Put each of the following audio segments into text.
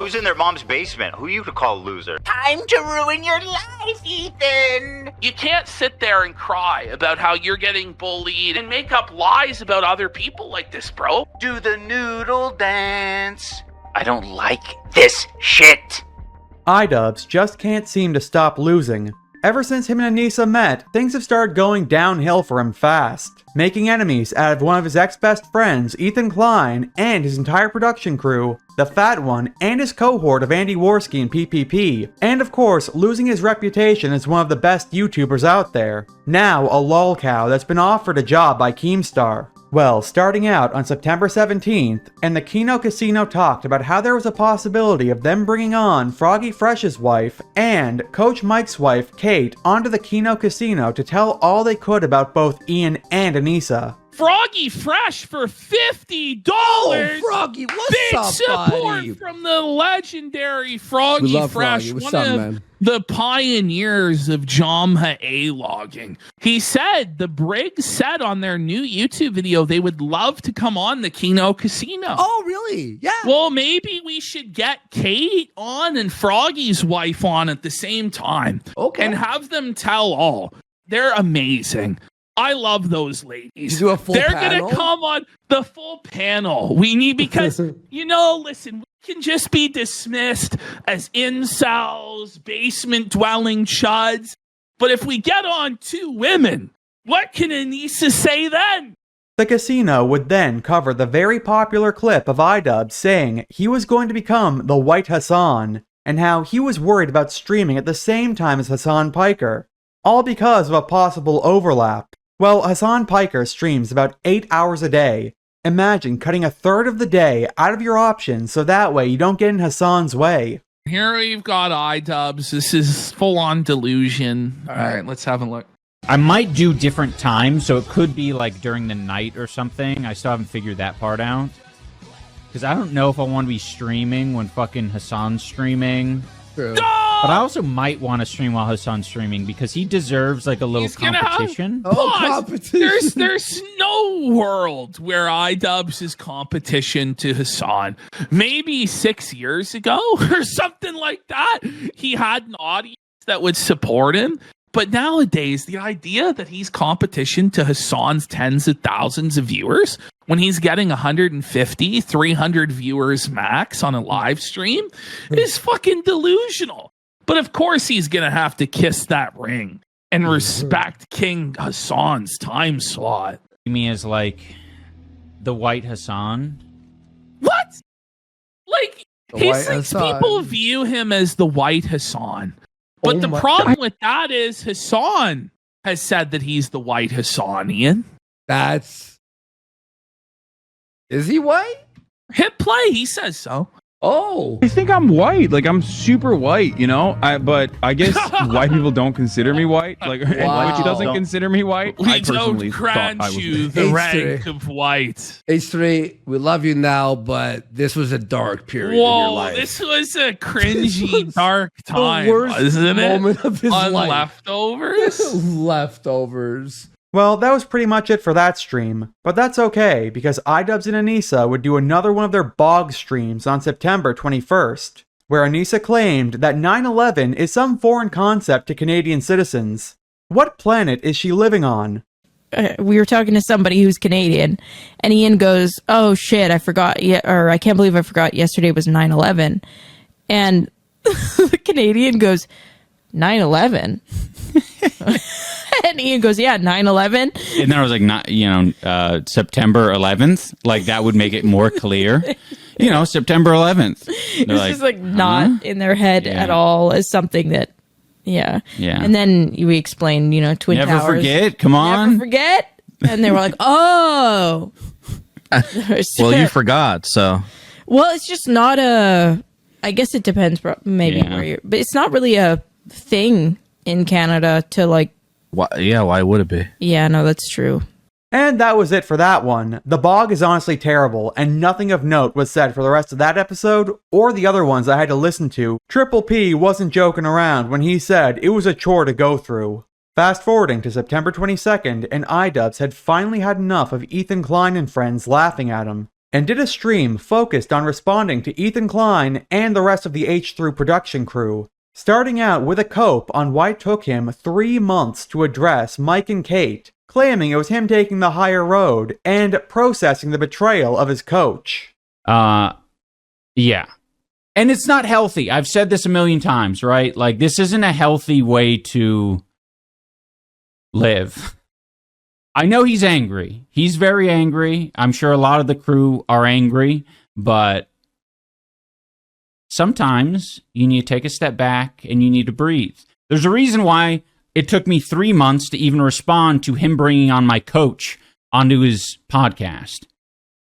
Who's in their mom's basement? Who you to call loser? Time to ruin your life, Ethan! You can't sit there and cry about how you're getting bullied and make up lies about other people like this, bro. Do the noodle dance. I don't like this shit. Idubbbz just can't seem to stop losing. Ever since him and Anisa met, things have started going downhill for him fast, making enemies out of one of his ex-best friends, Ethan Klein, and his entire production crew, the Fat One, and his cohort of Andy Worski and PPP, and of course, losing his reputation as one of the best YouTubers out there. Now a lolcow that's been offered a job by Keemstar. Well, starting out on September 17th, and the Kino Casino talked about how there was a possibility of them bringing on Froggy Fresh's wife and Coach Mike's wife, Kate, onto the Kino Casino to tell all they could about both Ian and Anisa. Froggy Fresh for $50. Oh, Froggy, what's Big up, support buddy? from the legendary Froggy We love Fresh, Froggy. What's one up, of man? the pioneers of Jamha A-logging. He said the Briggs said on their new YouTube video they would love to come on the Kino Casino. Oh, really? Yeah. Well, maybe we should get Kate on and Froggy's wife on at the same time. Okay. And have them tell all. They're amazing. I love those ladies. You do a full They're panel? gonna come on the full panel. We need, because listen, we can just be dismissed as incels, basement dwelling chuds. But if we get on two women, what can Anisa say then? The casino would then cover the very popular clip of Idubbbz saying he was going to become the White Hassan, and how he was worried about streaming at the same time as Hassan Piker, all because of a possible overlap. Well, Hassan Piker streams about 8 hours a day. Imagine cutting a third of the day out of your options so that way you don't get in Hassan's way. Here we've got Idubbbz. This is full-on delusion. All right, let's have a look. I might do different times, so it could be like during the night or something. I still haven't figured that part out. Because I don't know if I want to be streaming when fucking Hassan's streaming. True. But I also might want to stream while Hassan's streaming because he deserves like a little He's gonna competition. Oh, Pause. competition. There's no world where Idubbbz is competition to Hassan. Maybe 6 years ago or something like that. He had an audience that would support him. But nowadays, the idea that he's competition to Hassan's tens of thousands of viewers when he's getting 150, 300 viewers max on a live stream is fucking delusional. But of course, he's going to have to kiss that ring and respect King Hassan's time slot. Me as like the White Hassan. What? Like, The he White thinks Hassan. people view him as the White Hassan. But Oh the my problem God. with that is Hassan has said that he's the White Hassan, Ian. Is he white? Hit play, he says so. Oh. I think I'm white. Like, I'm super white, you know? But I guess white people don't consider me white. Like, and Wow. Twitch doesn't consider me white. We I personally don't thought I grant was. you the H3. rank of white. H3, we love you now, but this was a dark period in your Whoa, life. this was a cringy, dark The time, worst wasn't it? moment of his On life. leftovers? Leftovers. Well, that was pretty much it for that stream, but that's okay because Idubbbz and Anisa would do another one of their bog streams on September 21st, where Anisa claimed that 9/11 is some foreign concept to Canadian citizens. What planet is she living on? We were talking to somebody who's Canadian, and Ian goes, "Oh shit, I forgot, or I can't believe I forgot yesterday was 9/11," and the Canadian goes, 9/11. And Ian goes, yeah, 9/11. And then I was like, not, September 11th. Like, that would make it more clear. September 11th. It's just like not in their head Yeah. at all as something that, yeah. Yeah. And then we explained, Twin Never Towers. forget. Come on. Never forget. And they were like, oh. Well, you forgot, so. Well, it's just not I guess it depends, maybe where you're, but it's not really a thing in Canada to like. Why would it be? Yeah, no, that's true. And that was it for that one. The bog is honestly terrible, and nothing of note was said for the rest of that episode, or the other ones I had to listen to. Triple P wasn't joking around when he said it was a chore to go through. Fast forwarding to September 22nd, and Idubbbz had finally had enough of Ethan Klein and friends laughing at him. and did a stream focused on responding to Ethan Klein and the rest of the H3 production crew, starting out with a cope on why it took him 3 months to address Mike and Kate, claiming it was him taking the higher road and processing the betrayal of his coach. Yeah. And it's not healthy. I've said this a million times, right? Like, this isn't a healthy way to live. I know he's angry. He's very angry. I'm sure a lot of the crew are angry, but sometimes you need to take a step back and you need to breathe. There's a reason why it took me 3 months to even respond to him bringing on my coach onto his podcast,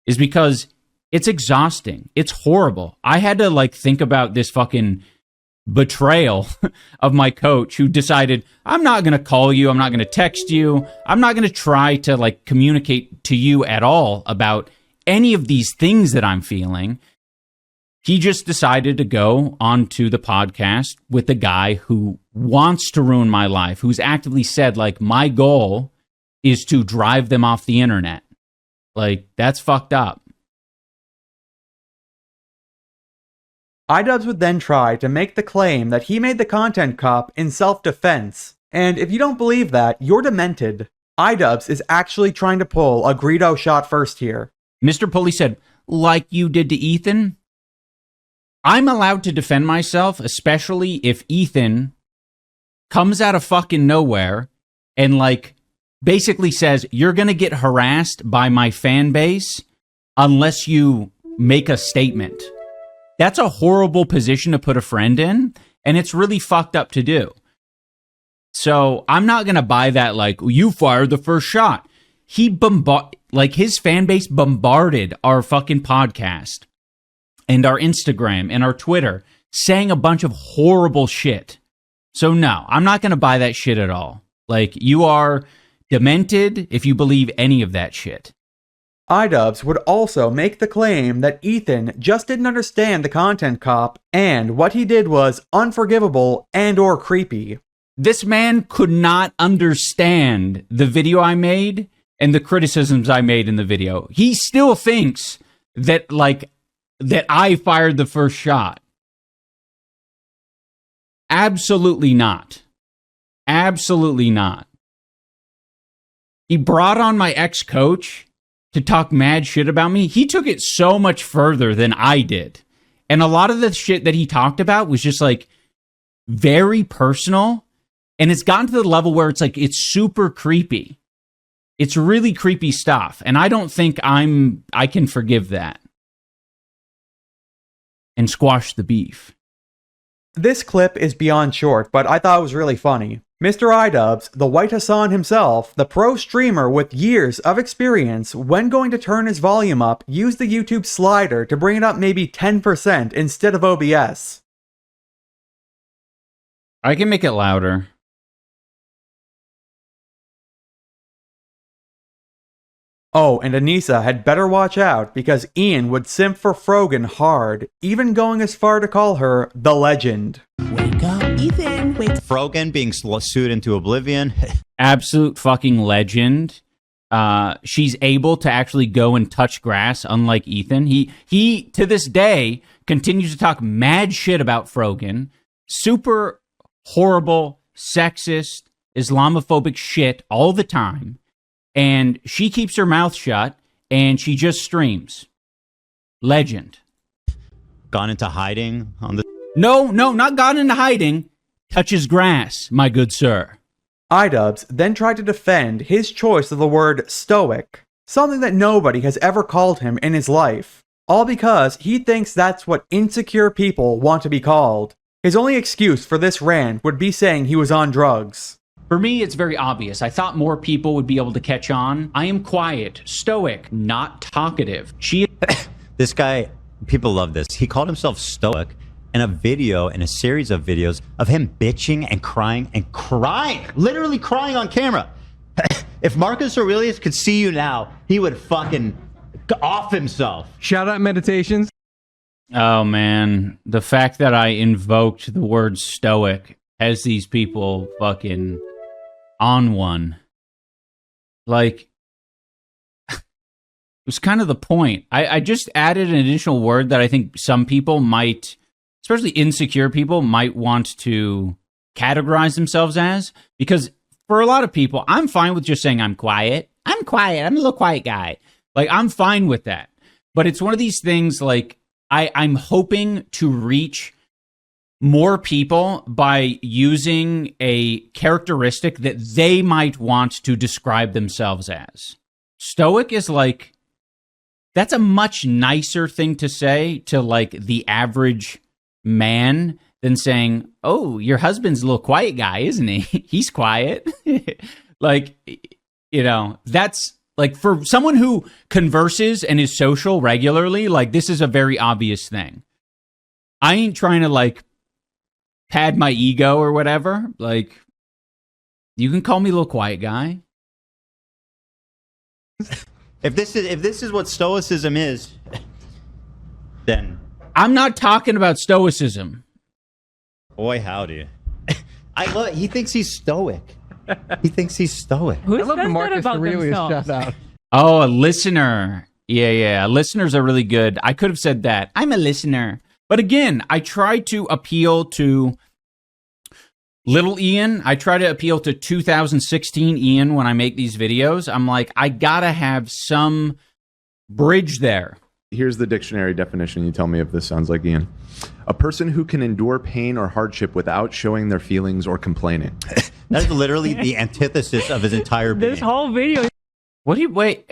is because it's exhausting. It's horrible. I had to think about this fucking betrayal of my coach, who decided, I'm not going to call you. I'm not going to text you. I'm not going to try to communicate to you at all about any of these things that I'm feeling. He just decided to go onto the podcast with the guy who wants to ruin my life, who's actively said, my goal is to drive them off the internet. That's fucked up. Idubbbz would then try to make the claim that he made the content cop in self-defense, and if you don't believe that, you're demented. Idubbbz is actually trying to pull a Greedo shot first here. Mr. Pulley said, like you did to Ethan? I'm allowed to defend myself, especially if Ethan comes out of fucking nowhere and basically says, you're gonna get harassed by my fan base unless you make a statement. That's a horrible position to put a friend in, and it's really fucked up to do. So I'm not going to buy that, you fired the first shot. He his fan base bombarded our fucking podcast and our Instagram and our Twitter, saying a bunch of horrible shit. So no, I'm not going to buy that shit at all. You are demented if you believe any of that shit. Idubbbz would also make the claim that Ethan just didn't understand the content cop, and what he did was unforgivable and or creepy. This man could not understand the video I made and the criticisms I made in the video. He still thinks that that I fired the first shot. Absolutely not. Absolutely not. He brought on my ex-coach to talk mad shit about me. He took it so much further than I did. And a lot of the shit that he talked about was just very personal. And it's gotten to the level where it's super creepy. It's really creepy stuff. And I don't think I can forgive that. And squash the beef. This clip is beyond short, but I thought it was really funny. Mr. Idubbbz, the White Hassan himself, the pro streamer with years of experience, when going to turn his volume up, used the YouTube slider to bring it up maybe 10% instead of OBS. I can make it louder. Oh, and Anisa had better watch out, because Ian would simp for Frogan hard, even going as far to call her the legend. Wake up, Ethan. Wake up. Frogan being sued into oblivion. Absolute fucking legend. She's able to actually go and touch grass, unlike Ethan. He to this day continues to talk mad shit about Frogan. Super horrible, sexist, Islamophobic shit all the time. And she keeps her mouth shut, and she just streams. Legend. Gone into hiding on the... No, not gone into hiding. Touches grass, my good sir. Idubbbz then tried to defend his choice of the word stoic, something that nobody has ever called him in his life, all because he thinks that's what insecure people want to be called. His only excuse for this rant would be saying he was on drugs. For me, it's very obvious. I thought more people would be able to catch on. I am quiet, stoic, not talkative. This guy, people love this. He called himself stoic in a series of videos of him bitching and crying, literally crying on camera. If Marcus Aurelius could see you now, he would fucking off himself. Shout out Meditations. Oh man, the fact that I invoked the word stoic has these people fucking on one. was kind of the point. I just added an additional word that I think some people might, especially insecure people, might want to categorize themselves as. Because for a lot of people, I'm fine with just saying I'm quiet. I'm quiet. I'm a little quiet guy. Like, I'm fine with that. But it's one of these things, like, I'm hoping to reach more people by using a characteristic that they might want to describe themselves as. Stoic is like, that's a much nicer thing to say to like the average man than saying, oh, your husband's a little quiet guy, isn't he? He's quiet. Like, you know, that's like for someone who converses and is social regularly, like this is a very obvious thing. I ain't trying to like pad my ego or whatever. Like, you can call me a little quiet guy. If this is what stoicism is, then I'm not talking about stoicism. Boy, howdy. He thinks he's stoic. He thinks he's stoic. I love the Marcus Aurelius shout out. Oh, a listener. Yeah. Listeners are really good. I could have said that. I'm a listener. But again, I try to appeal to little Ian. I try to appeal to 2016 Ian when I make these videos. I'm like, I gotta have some bridge there. Here's the dictionary definition. You tell me if this sounds like Ian. A person who can endure pain or hardship without showing their feelings or complaining. That is literally the antithesis of his entire being. This whole video. What do you wait?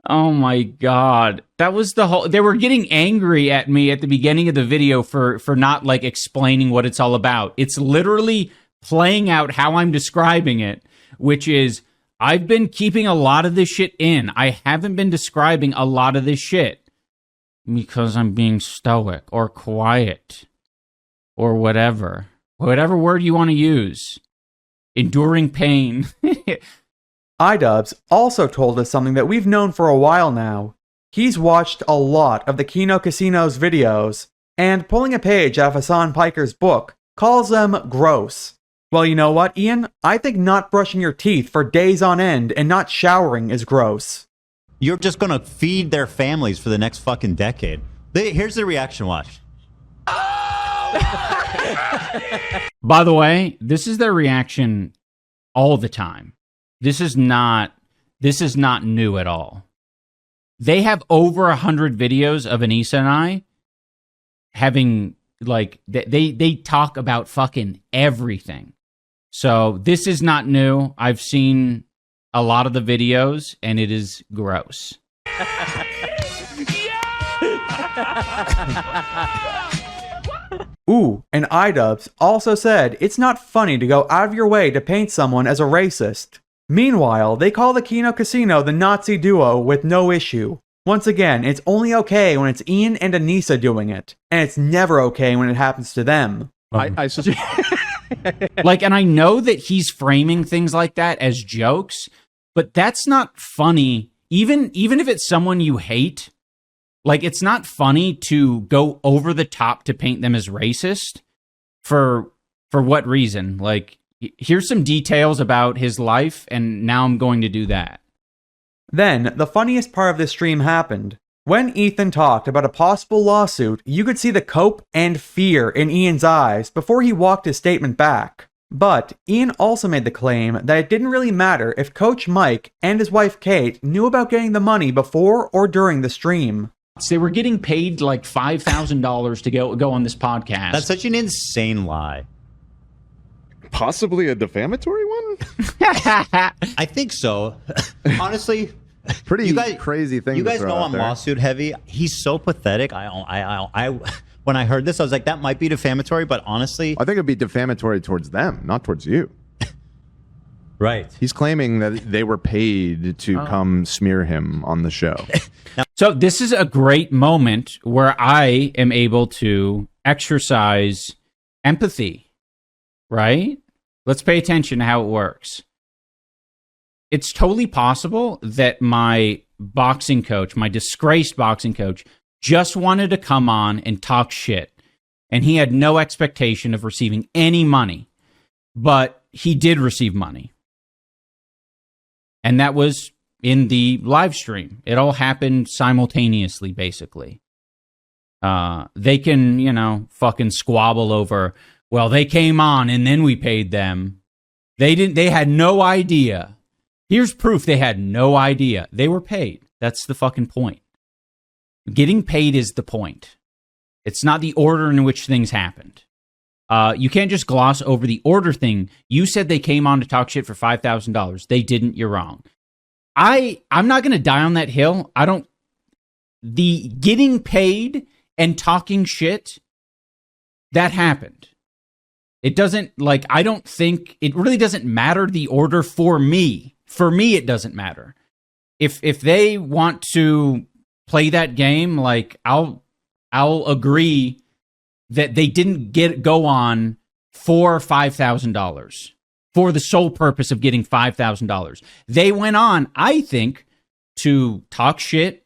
Oh my God. That was the whole, they were getting angry at me at the beginning of the video for not like explaining what it's all about. It's literally playing out how I'm describing it, which is I've been keeping a lot of this shit in. I haven't been describing a lot of this shit because I'm being stoic or quiet or whatever word you want to use. Enduring pain. Idubbbz also told us something that we've known for a while now. He's watched a lot of the Kino Casino's videos, and pulling a page out of Hassan Piker's book, calls them gross. Well, you know what, Ian? I think not brushing your teeth for days on end and not showering is gross. You're just gonna feed their families for the next fucking decade. Here's the reaction, watch. By the way, this is their reaction all the time. This is not new at all. They have over 100 videos of Anisa and I having, like, they talk about fucking everything. So this is not new. I've seen a lot of the videos, and it is gross. Ooh, and Idubbbz also said it's not funny to go out of your way to paint someone as a racist. Meanwhile, they call the Kino Casino the Nazi duo with no issue. Once again, it's only okay when it's Ian and Anisa doing it, and it's never okay when it happens to them. Like, and I know that he's framing things like that as jokes, but that's not funny. Even if it's someone you hate, like, it's not funny to go over the top to paint them as racist. For what reason? Like, here's some details about his life, and now I'm going to do that. Then, the funniest part of this stream happened. When Ethan talked about a possible lawsuit, you could see the cope and fear in Ian's eyes before he walked his statement back. But Ian also made the claim that it didn't really matter if Coach Mike and his wife Kate knew about getting the money before or during the stream. They were getting paid like $5,000 to go on this podcast. That's such an insane lie. Possibly a defamatory one? I think so. Honestly, pretty crazy thing. You guys know I'm lawsuit heavy. He's so pathetic. I when I heard this, I was like, that might be defamatory, but honestly, I think it'd be defamatory towards them, not towards you. Right. He's claiming that they were paid to come smear him on the show. So this is a great moment where I am able to exercise empathy, right? Let's pay attention to how it works. It's totally possible that my boxing coach, my disgraced boxing coach, just wanted to come on and talk shit. And he had no expectation of receiving any money. But he did receive money. And that was in the live stream. It all happened simultaneously, basically. They can, fucking squabble over, well, they came on and then we paid them. They had no idea. Here's proof they had no idea. They were paid. That's the fucking point. Getting paid is the point. It's not the order in which things happened. You can't just gloss over the order thing. You said they came on to talk shit for $5,000. They didn't. You're wrong. I'm not going to die on that hill. The getting paid and talking shit, that happened. It doesn't, I don't think, it really doesn't matter the order for me. For me, it doesn't matter. If they want to play that game, I'll agree that they didn't go on for $5,000 for the sole purpose of getting $5,000. They went on, I think, to talk shit,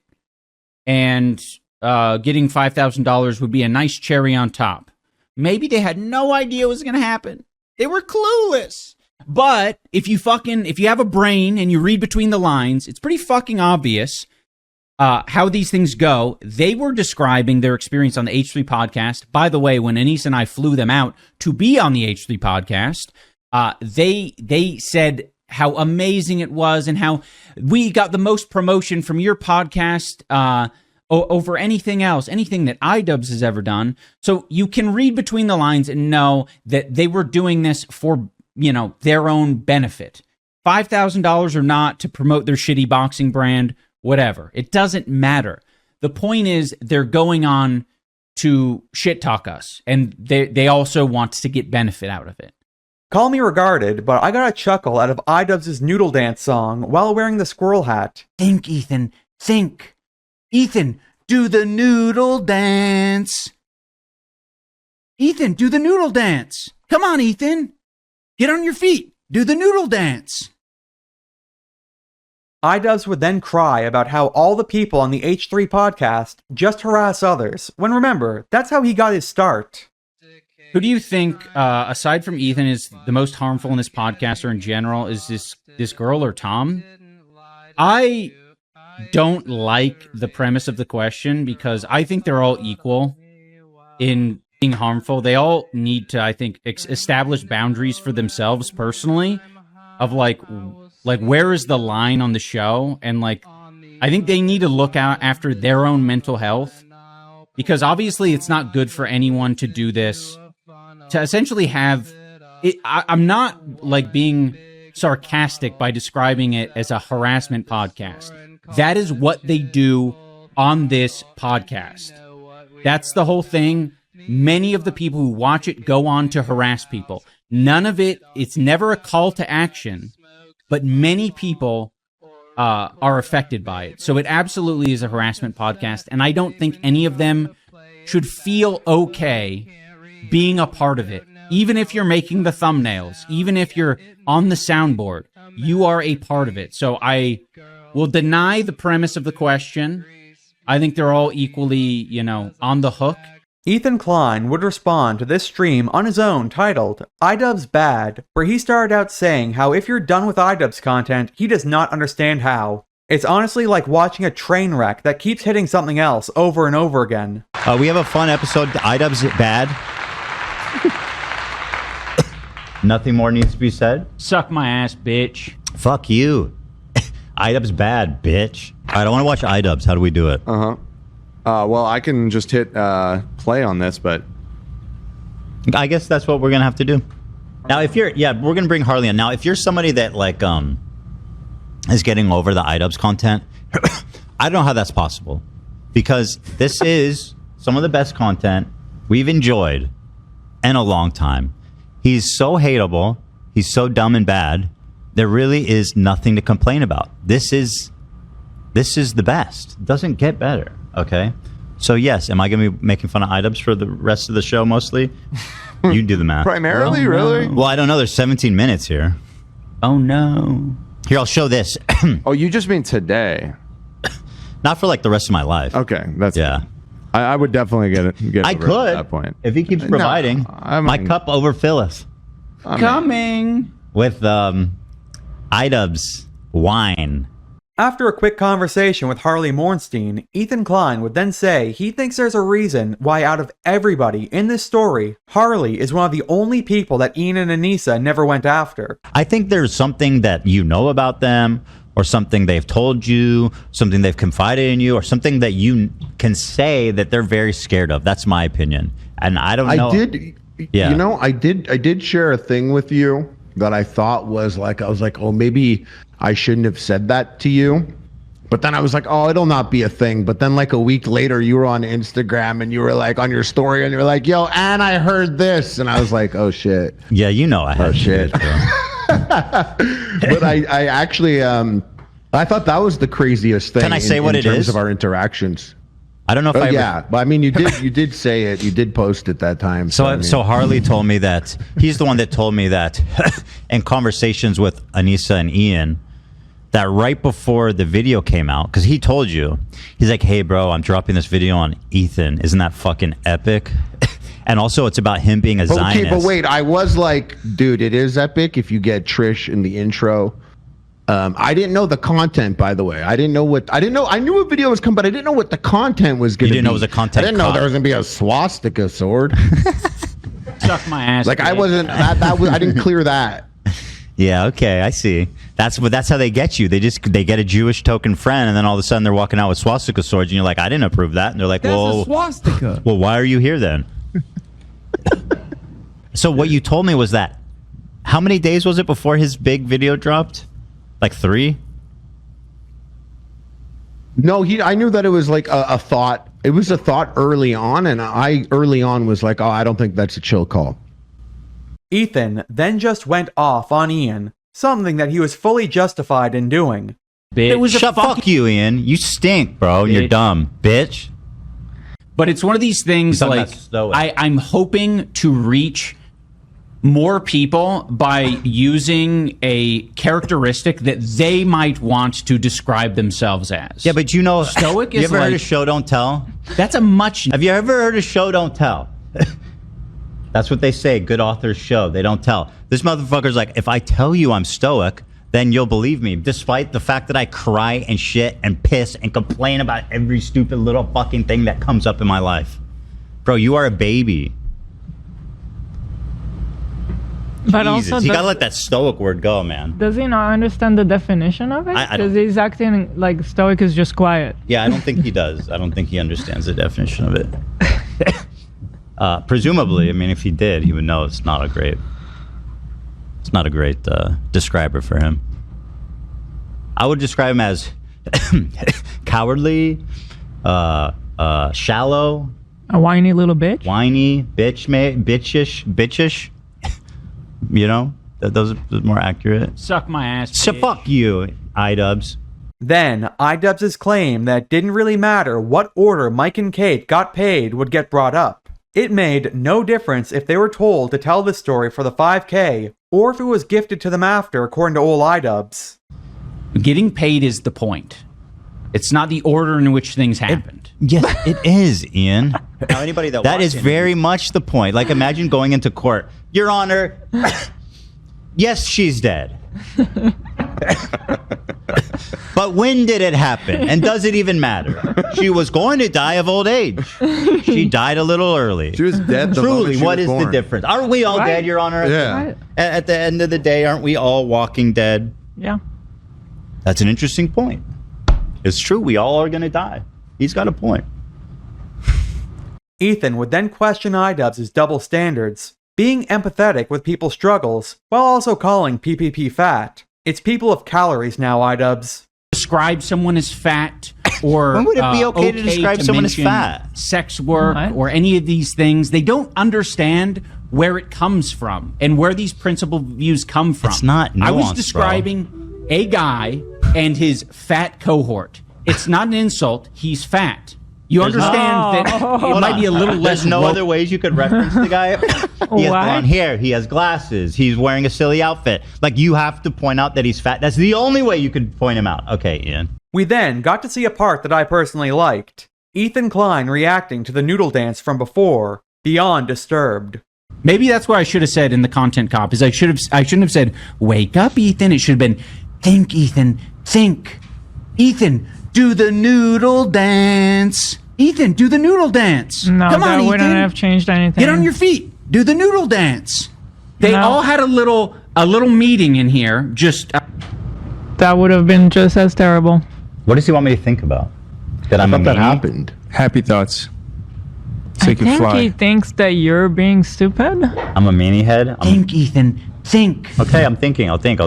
and getting $5,000 would be a nice cherry on top. Maybe they had no idea what was going to happen. They were clueless. But if you have a brain and you read between the lines, it's pretty fucking obvious how these things go. They were describing their experience on the H3 podcast. By the way, when Anisa and I flew them out to be on the H3 podcast, they said how amazing it was and how we got the most promotion from your podcast over anything else, anything that Idubbbz has ever done. So you can read between the lines and know that they were doing this for, their own benefit. $5,000 or not to promote their shitty boxing brand, whatever. It doesn't matter. The point is they're going on to shit talk us, and they also want to get benefit out of it. Call me regarded, but I got a chuckle out of Idubbbz's Noodle Dance song while wearing the squirrel hat. Think, Ethan. Think. Ethan, do the noodle dance. Ethan, do the noodle dance. Come on, Ethan. Get on your feet. Do the noodle dance. Idubbbz would then cry about how all the people on the H3 podcast just harass others, when remember, that's how he got his start. Who do you think, aside from Ethan, is the most harmful in this podcast or in general? Is this girl or Tom? I don't like the premise of the question because I think they're all equal in being harmful. They all need to, I think, establish boundaries for themselves personally of like where is the line on the show, and I think they need to look out after their own mental health, because obviously it's not good for anyone to do this, to essentially have it. I'm not being sarcastic by describing it as a harassment podcast. That is what they do on this podcast. That's the whole thing. Many of the people who watch it go on to harass people. None of it, it's never a call to action, but many people are affected by it. So it absolutely is a harassment podcast, and I don't think any of them should feel okay being a part of it. Even if you're making the thumbnails, even if you're on the soundboard, you are a part of it. So I will deny the premise of the question. I think they're all equally, on the hook. Ethan Klein would respond to this stream on his own titled, Idubbbz Bad, where he started out saying how if you're done with Idubbbz content, he does not understand how. It's honestly like watching a train wreck that keeps hitting something else over and over again. We have a fun episode, Idubbbz Bad. Nothing more needs to be said. Suck my ass, bitch. Fuck you. Idubbbz Bad, bitch. All right, I want to watch Idubbbz. How do we do it? Well, I can just hit play on this, but I guess that's what we're gonna have to do. Now, if you're, we're gonna bring Harley on. Now, if you're somebody that is getting over the Idubbbz content, I don't know how that's possible, because this is some of the best content we've enjoyed in a long time. He's so hateable. He's so dumb and bad. There really is nothing to complain about. This is the best. It doesn't get better. Okay, so yes, am I going to be making fun of Idubbbz for the rest of the show mostly? You do the math. Primarily, really? Well, I don't know. There's 17 minutes here. Oh no. Here, I'll show this. Oh, you just mean today? Not for the rest of my life. Okay, that's yeah. I would definitely get I over could at that point if he keeps providing. No, my cup overfilleth. Coming with Idubbbz wine. After a quick conversation with Harley Mornstein, Ethan Klein would then say he thinks there's a reason why out of everybody in this story, Harley is one of the only people that Ian and Anisa never went after. I think there's something that you know about them, or something they've told you, something they've confided in you, or something that you can say that they're very scared of. That's my opinion. And I don't know. You know, I did share a thing with you that I thought was like, I was like, oh, maybe I shouldn't have said that to you. But then I was like, oh, it'll not be a thing. But then like a week later, you were on Instagram and you were like on your story and you were like, yo, and I heard this. And I was like, oh, shit. Yeah, you know I heard shit. But I actually, I thought that was the craziest thing. Can I say what it is? In terms of our interactions. I don't know if but I mean, you did say it. You did post it that time. So Harley told me that he's the one that told me that in conversations with Anisa and Ian, that right before the video came out, because he told you, he's like, hey, bro, I'm dropping this video on Ethan. Isn't that fucking epic? And also, it's about him being a Zionist. Okay, but wait, I was like, dude, it is epic if you get Trish in the intro. I didn't know the content, by the way. I knew a video was coming, but I didn't know what the content was going to be. You didn't know it was a content. I didn't know there was going to be a swastika sword. Suck my ass. Like, I wasn't, I didn't clear that. Yeah, okay, I see. That's how they get you. They get a Jewish token friend, and then all of a sudden they're walking out with swastika swords, and you're like, I didn't approve that. And they're like, That's a swastika. Well, why are you here then? So what you told me was that, how many days was it before his big video dropped? Like 3? No, I knew that it was like a thought. It was a thought early on, and I early on was like, oh, I don't think that's a chill call. Ethan then just went off on Ian, something that he was fully justified in doing. It was fuck you, Ian. You stink, bro. Bitch. You're dumb, bitch. But it's one of these things like I'm hoping to reach more people by using a characteristic that they might want to describe themselves as. Yeah, but you know, stoic is you ever heard of show don't tell? That's a much. Have you ever heard of show don't tell? That's what they say. Good authors show. They don't tell. This motherfucker's like, if I tell you I'm stoic, then you'll believe me, despite the fact that I cry and shit and piss and complain about every stupid little fucking thing that comes up in my life. Bro, you are a baby. But Jesus, also, you gotta let that stoic word go, man. Does he not understand the definition of it? Because he's acting like stoic is just quiet. Yeah, I don't think he does. I don't think he understands the definition of it. Presumably, I mean, if he did, he would know it's not a great describer for him. I would describe him as cowardly, shallow, a whiny little bitch. Whiny, bitchish. You know, those are more accurate. Suck my ass. So fuck you, Idubbbz. Then, Idubbbz' claim that it didn't really matter what order Mike and Kate got paid would get brought up. It made no difference if they were told to tell the story for the 5K, or if it was gifted to them after, according to old Idubbbz. Getting paid is the point. It's not the order in which things happened. Yes, it is, Ian. Now, anybody that is very much the point. Like, imagine going into court. Your Honor, yes, she's dead. But when did it happen? And does it even matter? She was going to die of old age. She died a little early. She was dead the moment Truly, she what was is born. the difference? Aren't we all dead, Your Honor? Yeah. At the end of the day, aren't we all walking dead? Yeah. That's an interesting point. It's true. We all are going to die. He's got a point. Ethan would then question Idubbbz' double standards, being empathetic with people's struggles, while also calling PPP fat. It's people of calories now, Idubbbz. Describe someone as fat, or when would it be okay to describe someone as fat? Sex work, or any of these things. They don't understand where it comes from and where these principal views come from. It's not nuanced, I was describing a guy and his fat cohort. It's not an insult. He's fat. You understand that it might be a little less. There's no other ways you could reference the guy. He has blonde hair. He has glasses. He's wearing a silly outfit. Like, you have to point out that he's fat. That's the only way you could point him out. Okay, Ian. We then got to see a part that I personally liked. Ethan Klein reacting to the noodle dance from before, beyond disturbed. Maybe that's what I should have said in the content cop. Is I shouldn't have said, "Wake up, Ethan." It should have been, "Think, Ethan, think." Ethan, do the noodle dance. Ethan, do the noodle dance. No, Come that on, wouldn't Ethan. have changed anything. Get on your feet. Do the noodle dance. They No. all had a little meeting in here. Just That would have been just as terrible. What does he want me to think about? That I'm a that meanie? happened. Happy thoughts. So I you can think fly. he thinks that you're being stupid. I'm a meanie head. think, Ethan. Think. Okay, I'm thinking. I'll think.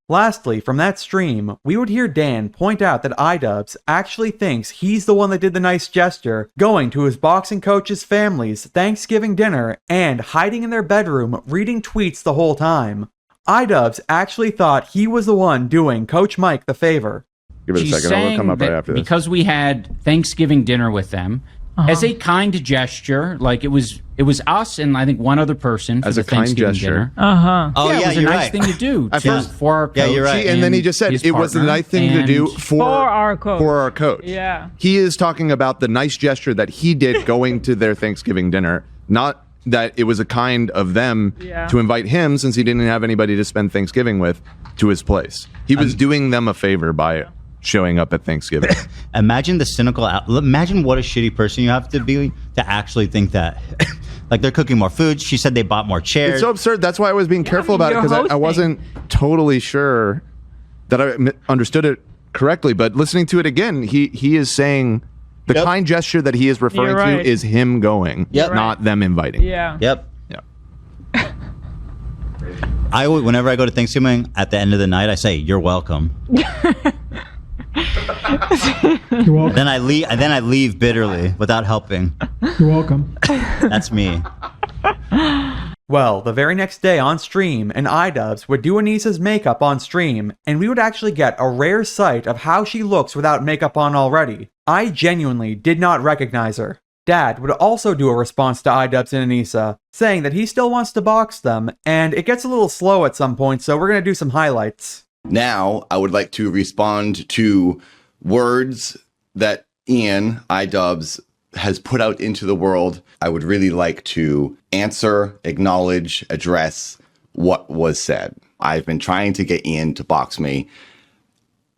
Lastly, from that stream, we would hear Dan point out that Idubbbz actually thinks he's the one that did the nice gesture, going to his boxing coach's family's Thanksgiving dinner and hiding in their bedroom reading tweets the whole time. Idubbbz actually thought he was the one doing Coach Mike the favor. Give it a She's second. I'll saying come up right that after this. because we had Thanksgiving dinner with them, as a kind gesture, like it was us and I think one other person for As the a kind Thanksgiving gesture. dinner. Oh, it yeah, was a you're nice right. thing to do At first- for our coach. Yeah, you're right. See, and then he just said his it was the partner, nice thing to do and- for our coach. For our coach. Yeah. He is talking about the nice gesture that he did going to their Thanksgiving dinner, not that it was a kind of them to invite him, since he didn't have anybody to spend Thanksgiving with, to his place. He was doing them a favor by showing up at Thanksgiving. Imagine the cynical. Imagine what a shitty person you have to be to actually think that. Like they're cooking more food. She said they bought more chairs. It's so absurd. That's why I was being careful about it, you're because I hosting. wasn't totally sure that I understood it correctly. But listening to it again, he is saying the kind gesture that he is referring You're right. to is him going, not them inviting. Yeah. Yep. Whenever I go to Thanksgiving, at the end of the night, I say, "You're welcome." You're welcome. Then I leave bitterly without helping. You're welcome. That's me. Well, the very next day on stream, an Idubbbz would do Anisa's makeup on stream, and we would actually get a rare sight of how she looks without makeup on already. I genuinely did not recognize her. Dad would also do a response to Idubbbz and Anisa, saying that he still wants to box them, and it gets a little slow at some point, so we're gonna do some highlights. Now, I would like to respond to words that Ian Idubbbz has put out into the world. I would really like to answer, acknowledge, address what was said. I've been trying to get Ian to box me.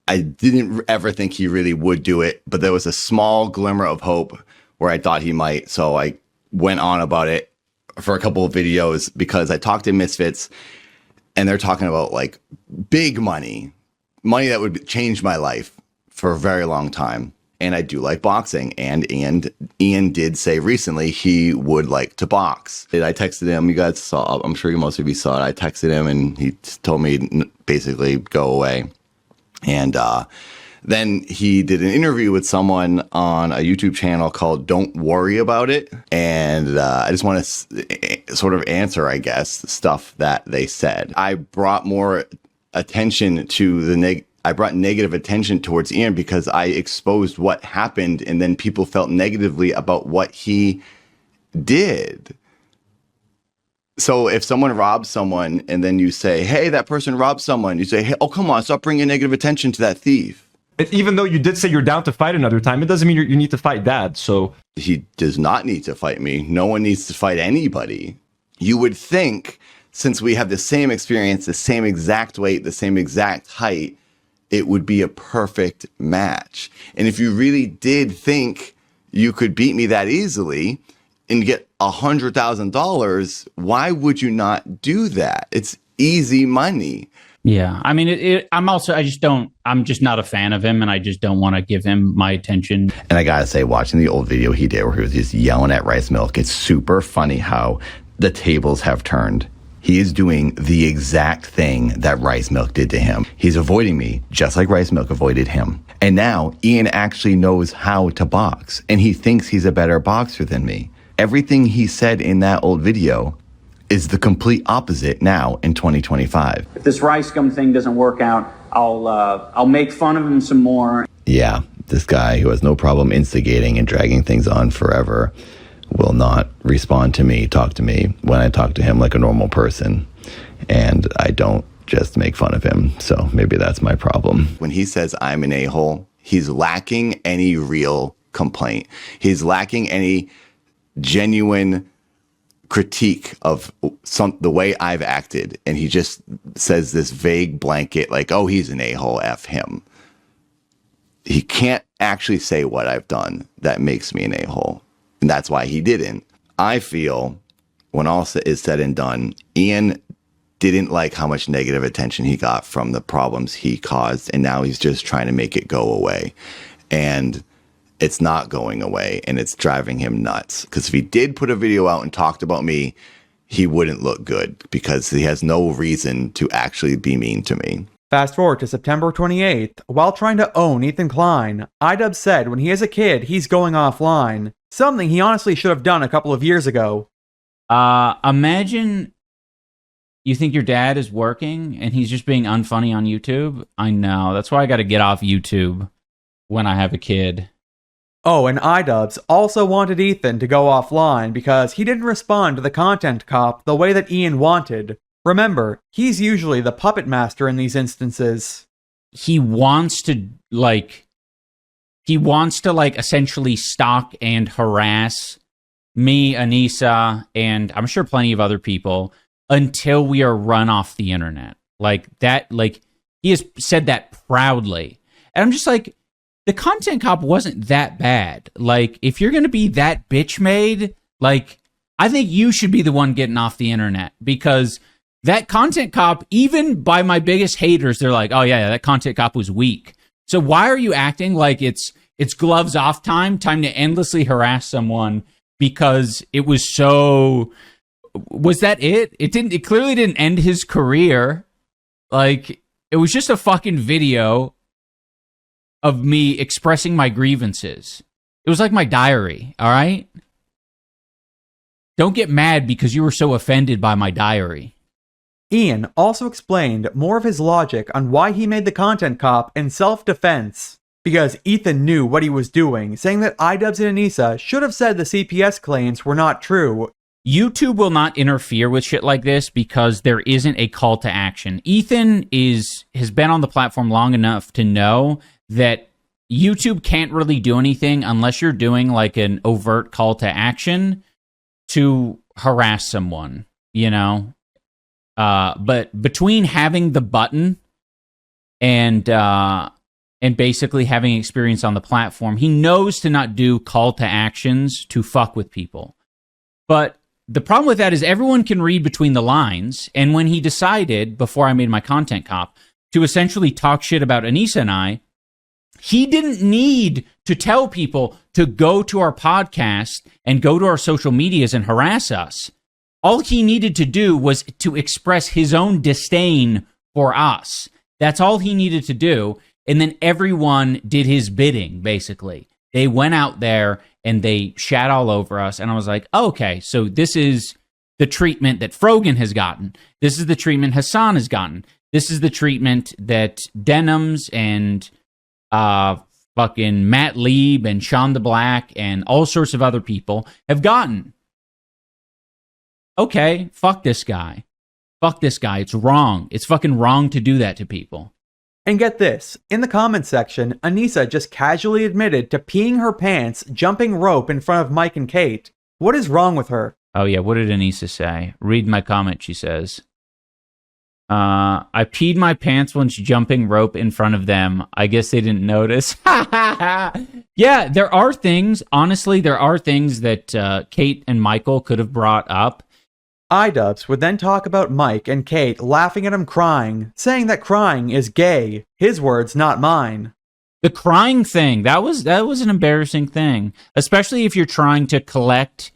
I didn't ever think he really would do it, but there was a small glimmer of hope where I thought he might. So I went on about it for a couple of videos because I talked to Misfits and they're talking about like big money that would change my life for a very long time. And I do like boxing. And Ian did say recently he would like to box. I texted him. You guys saw, I'm sure most of you saw it. I texted him and he told me basically go away. And then he did an interview with someone on a YouTube channel called Don't Worry About It. And I just want to sort of answer, I guess, the stuff that they said. I brought more attention to I brought negative attention towards Ian because I exposed what happened and then people felt negatively about what he did. So if someone robs someone and then you say, hey, that person robbed someone, you say, hey, oh, come on, stop bringing negative attention to that thief. Even though you did say you're down to fight another time, it doesn't mean you need to fight Dad, so... He does not need to fight me. No one needs to fight anybody. You would think, since we have the same experience, the same exact weight, the same exact height, it would be a perfect match. And if you really did think you could beat me that easily and get $100,000, why would you not do that? It's easy money. Yeah, I mean, I'm just not a fan of him, and I just don't want to give him my attention. And I gotta say, watching the old video he did where he was just yelling at Rice Milk, it's super funny how the tables have turned. He is doing the exact thing that Rice Milk did to him. He's avoiding me, just like Rice Milk avoided him. And now Ian actually knows how to box, and he thinks he's a better boxer than me. Everything he said in that old video is the complete opposite now in 2025. If this Rice Gum thing doesn't work out, I'll make fun of him some more. Yeah, this guy who has no problem instigating and dragging things on forever will not respond to me, talk to me when I talk to him like a normal person. And I don't just make fun of him. So maybe that's my problem. When he says I'm an a-hole, he's lacking any real complaint. He's lacking any genuine critique of the way I've acted. And he just says this vague blanket like, oh, he's an a-hole, F him. he can't actually say what I've done that makes me an a-hole. And that's why he didn't. I feel when all is said and done, Ian didn't like how much negative attention he got from the problems he caused. And now he's just trying to make it go away. And it's not going away. And it's driving him nuts. Because if he did put a video out and talked about me, he wouldn't look good because he has no reason to actually be mean to me. Fast forward to September 28th. While trying to own Ethan Klein, Idubbbz said when he is a kid, he's going offline. Something he honestly should have done a couple of years ago. Imagine you think your dad is working and he's just being unfunny on YouTube. I know. That's why I got to get off YouTube when I have a kid. Oh, and Idubbbz also wanted Ethan to go offline because he didn't respond to the content cop the way that Ian wanted. Remember, he's usually the puppet master in these instances. He wants to essentially stalk and harass me, Anisa, and I'm sure plenty of other people until we are run off the internet. Like that, he has said that proudly. And I'm just like, the content cop wasn't that bad. Like, if you're going to be that bitch made, I think you should be the one getting off the internet, because that content cop, even by my biggest haters, they're like, oh yeah, that content cop was weak. So why are you acting like it's gloves off time to endlessly harass someone because it was so... Was that it? It clearly didn't end his career. It was just a fucking video of me expressing my grievances. It was like my diary, all right? Don't get mad because you were so offended by my diary. Ian also explained more of his logic on why he made the content cop in self-defense. Because Ethan knew what he was doing, saying that Idubbbz and Anisa should have said the CPS claims were not true. YouTube will not interfere with shit like this because there isn't a call to action. Ethan has been on the platform long enough to know that YouTube can't really do anything unless you're doing an overt call to action to harass someone, you know? But between having the button and basically having experience on the platform, he knows to not do call to actions to fuck with people. But the problem with that is everyone can read between the lines, and when he decided, before I made my content cop, to essentially talk shit about Anisa and I, he didn't need to tell people to go to our podcast and go to our social medias and harass us. All he needed to do was to express his own disdain for us. That's all he needed to do. And then everyone did his bidding, basically. They went out there and they shat all over us. And I was like, okay, so this is the treatment that Frogan has gotten. This is the treatment Hassan has gotten. This is the treatment that Denims and fucking Matt Lieb and Sean the Black and all sorts of other people have gotten. Okay, fuck this guy. Fuck this guy. It's wrong. It's fucking wrong to do that to people. And get this, in the comments section, Anisa just casually admitted to peeing her pants, jumping rope in front of Mike and Kate. What is wrong with her? Oh yeah, what did Anisa say? Read my comment, she says. I peed my pants once jumping rope in front of them. I guess they didn't notice. Yeah, there are things, honestly, there are things that Kate and Michael could have brought up. Idubbbz would then talk about Mike and Kate laughing at him crying, saying that crying is gay. His words, not mine. The crying thing, that was an embarrassing thing, especially if you're trying to collect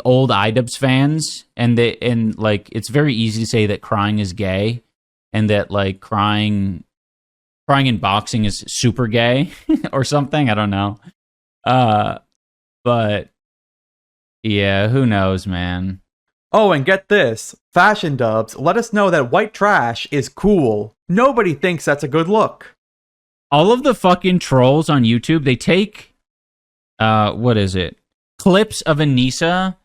old Idubbbz fans, and it's very easy to say that crying is gay, and that crying in boxing is super gay or something. I don't know. But yeah, who knows, man. Oh, and get this. Fashion Dubs let us know that white trash is cool. Nobody thinks that's a good look. All of the fucking trolls on YouTube, they take, what is it? Clips of Anisa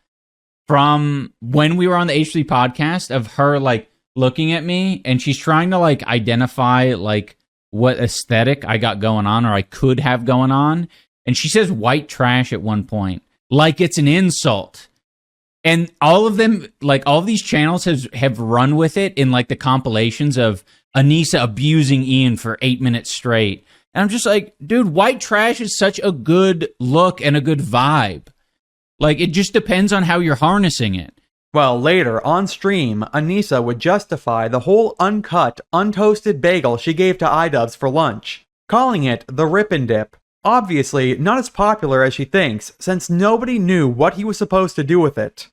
from when we were on the H3 podcast of her, looking at me, and she's trying to, identify, what aesthetic I got going on or I could have going on. And she says white trash at one point. Like it's an insult. And all of them, all of these channels have run with it in the compilations of Anisa abusing Ian for 8 minutes straight. And I'm just like, dude, white trash is such a good look and a good vibe. Like, it just depends on how you're harnessing it. Well, later, on stream, Anisa would justify the whole uncut, untoasted bagel she gave to Idubbbz for lunch, calling it the Rip and Dip. Obviously, not as popular as she thinks, since nobody knew what he was supposed to do with it.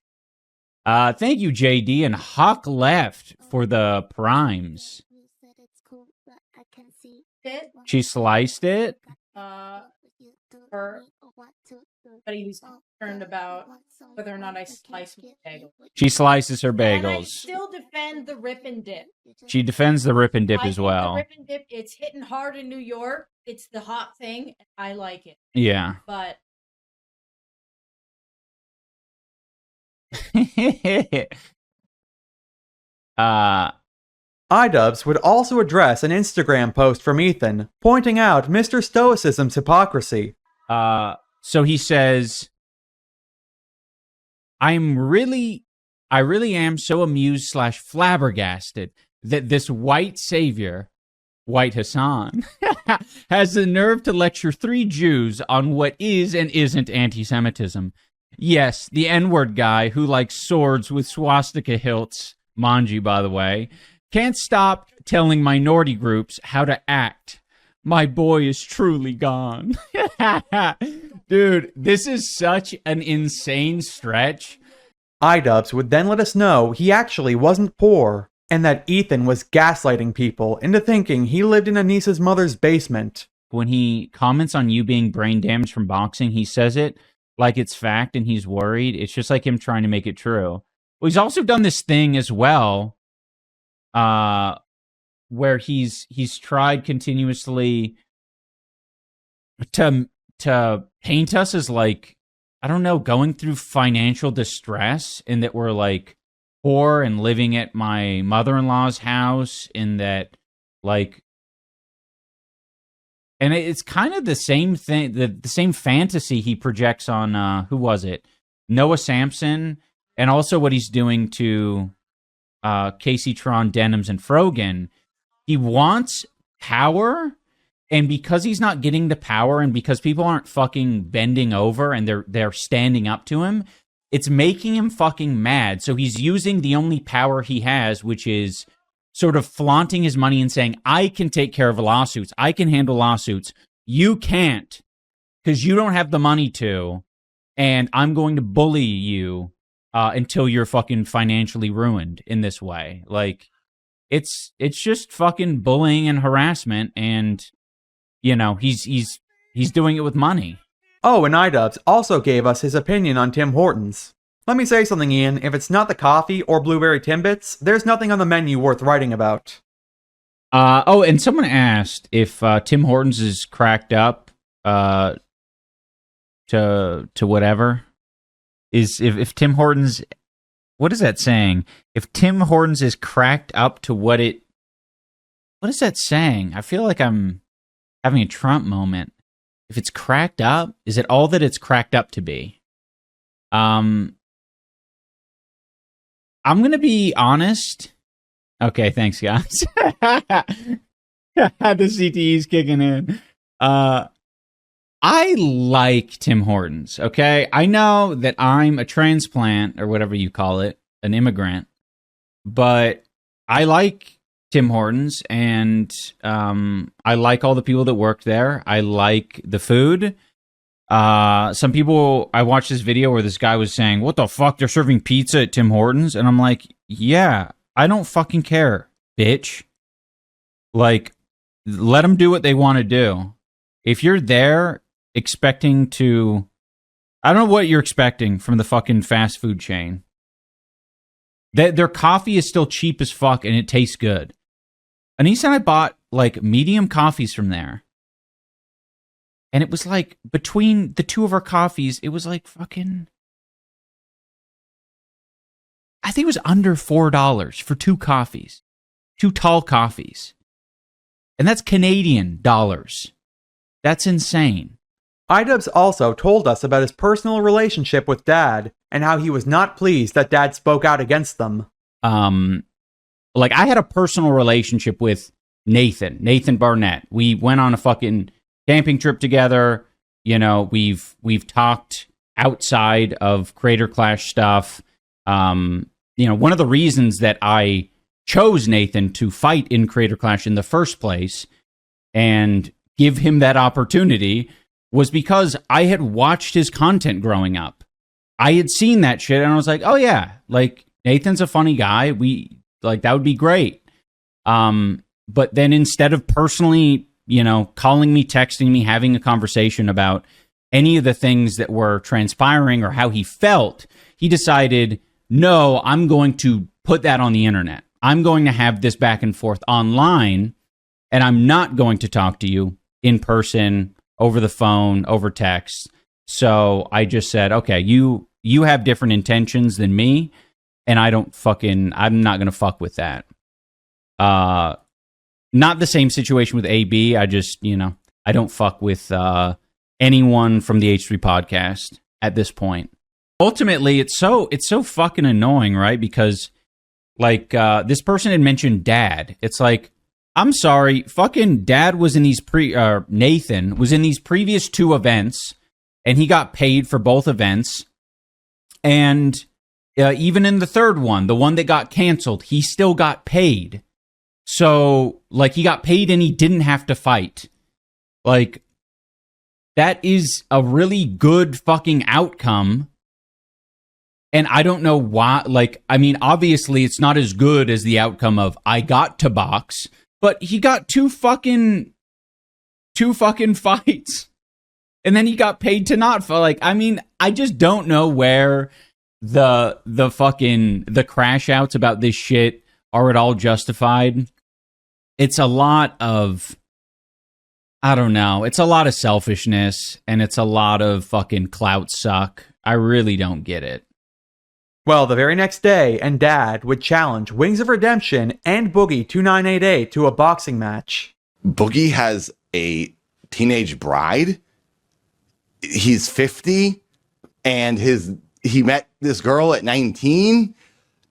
Thank you, JD, and Hawk Left for the primes. She sliced it. But he was concerned about whether or not I sliced my bagel. She slices her And I bagels. still defend the Rip and Dip. She defends the Rip and Dip I as think well. The Rip and Dip, it's hitting hard in New York. It's the hot thing. I like it. Yeah. But Idubbbz would also address an Instagram post from Ethan, pointing out Mr. Stoicism's hypocrisy. So he says, I really am so amused / flabbergasted that this white savior, White Hassan, has the nerve to lecture 3 Jews on what is and isn't anti-Semitism. Yes, the N-word guy who likes swords with swastika hilts, Manji, by the way, can't stop telling minority groups how to act. My boy is truly gone. Dude, this is such an insane stretch. Idubbbz would then let us know he actually wasn't poor, and that Ethan was gaslighting people into thinking he lived in Anisa's mother's basement. When he comments on you being brain damaged from boxing, he says it like it's fact and he's worried. It's just like him trying to make it true. Well, he's also done this thing as well, where he's tried continuously to paint us as like, I don't know, going through financial distress, and that we're like poor and living at my mother-in-law's house, and that like, and it's kind of the same thing, the same fantasy he projects on, who was it? Noah Sampson, and also what he's doing to Casey Tron, Denims, and Frogan. He wants power, and because he's not getting the power, and because people aren't fucking bending over and they're standing up to him, it's making him fucking mad. So he's using the only power he has, which is sort of flaunting his money and saying, I can take care of lawsuits. I can handle lawsuits. You can't, because you don't have the money to, and I'm going to bully you until you're fucking financially ruined in this way. Like, it's just fucking bullying and harassment, and you know, he's doing it with money. Oh, and Idubbbz also gave us his opinion on Tim Hortons. Let me say something, Ian. If it's not the coffee or blueberry Timbits, there's nothing on the menu worth writing about. Oh, and someone asked if Tim Hortons is cracked up to whatever. If Tim Hortons, what is that saying? If Tim Hortons is cracked up to what is that saying? I feel like I'm having a Trump moment. If it's cracked up, is it all that it's cracked up to be? I'm going to be honest. Okay, thanks, guys. The CTE's kicking in. I like Tim Hortons, okay? I know that I'm a transplant, or whatever you call it, an immigrant, but I like Tim Hortons, and I like all the people that work there. I like the food. Some people, I watched this video where this guy was saying, what the fuck, they're serving pizza at Tim Hortons? And I'm like, yeah, I don't fucking care, bitch. Like, let them do what they want to do. If you're there expecting to, I don't know what you're expecting from the fucking fast food chain. Their coffee is still cheap as fuck, and it tastes good. Anisa and I bought like medium coffees from there. And it was like, between the two of our coffees, it was like fucking, I think it was under $4 for 2 coffees. 2 tall coffees. And that's Canadian dollars. That's insane. Idubbbz also told us about his personal relationship with Dad, and how he was not pleased that Dad spoke out against them. Like, I had a personal relationship with Nathan Barnatt. We went on a fucking camping trip together. You know, we've talked outside of Creator Clash stuff. You know, one of the reasons that I chose Nathan to fight in Creator Clash in the first place and give him that opportunity was because I had watched his content growing up. I had seen that shit and I was like, oh yeah, like Nathan's a funny guy. That would be great. But then instead of personally, you know, calling me, texting me, having a conversation about any of the things that were transpiring or how he felt, he decided, no, I'm going to put that on the internet. I'm going to have this back and forth online, and I'm not going to talk to you in person, over the phone, over text. So I just said, okay, you have different intentions than me, and I'm not going to fuck with that. Not the same situation with AB. I just, you know, I don't fuck with anyone from the H3 podcast at this point. Ultimately, it's so fucking annoying, right? Because like this person had mentioned Dad. It's like, I'm sorry, fucking Dad was in these Nathan was in these previous 2 events, and he got paid for both events. And even in the third one, the one that got canceled, he still got paid. So, like, he got paid and he didn't have to fight. Like, that is a really good fucking outcome. And I don't know why, like, I mean, obviously it's not as good as the outcome of I got to box, but he got two fucking fights. And then he got paid to not fight. Like, I mean, I just don't know where the crash outs about this shit are at all justified. It's a lot of, I don't know, it's a lot of selfishness and it's a lot of fucking clout suck. I really don't get it. Well, the very next day, and Dad would challenge Wings of Redemption and Boogie2988 to a boxing match. Boogie has a teenage bride. He's 50, and he met this girl at 19,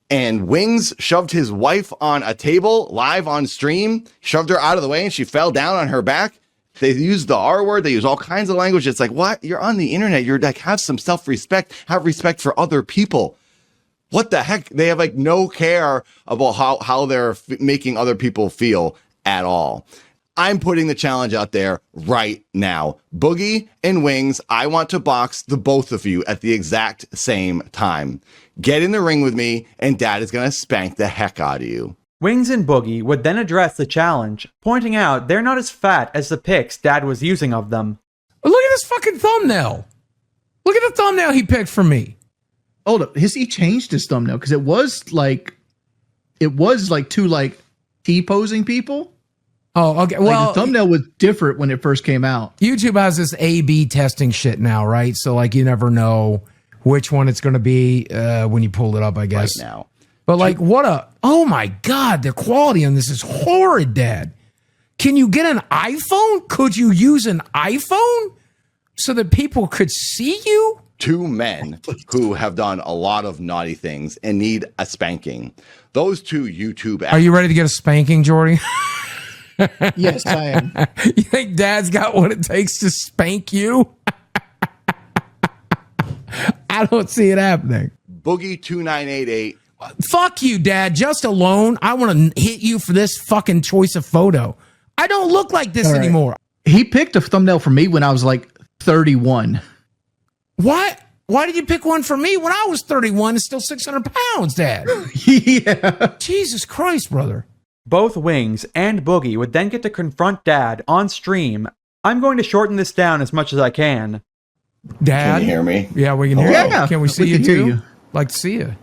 and Wings shoved his wife on a table live on stream, shoved her out of the way, and she fell down on her back. They use the R word. They use all kinds of language. It's like, what? You're on the internet. You're like, have some self-respect. Have respect for other people. What the heck? They have like no care about how they're making other people feel at all. I'm putting the challenge out there right now. Boogie and Wings, I want to box the both of you at the exact same time. Get in the ring with me, and Dad is going to spank the heck out of you. Wings and Boogie would then address the challenge, pointing out they're not as fat as the pics Dad was using of them. Look at this fucking thumbnail. Look at the thumbnail he picked for me. Hold up. He changed his thumbnail because it was like two like T-posing people. Oh, okay. Well, the thumbnail was different when it first came out. YouTube has this A/B testing shit now, right? So like you never know which one it's going to be when you pull it up, I guess. Right now. But like, oh my God, the quality on this is horrid, Dad. Can you get an iPhone? Could you use an iPhone so that people could see you? Two men who have done a lot of naughty things and need a spanking. Those two YouTube. Are you ready to get a spanking, Jordy? Yes, I am. You think Dad's got what it takes to spank you? I don't see it happening. Boogie2988. Fuck you, Dad. Just alone, I want to hit you for this fucking choice of photo. I don't look like this anymore. He picked a thumbnail for me when I was like 31. What? Why did you pick one for me when I was 31 and still 600 pounds, Dad? Yeah. Jesus Christ, brother. Both Wings and Boogie would then get to confront Dad on stream. I'm going to shorten this down as much as I can. Dad? Can you hear me? Yeah, we can hear you. Yeah, can we see you can hear too? you. Like to see you.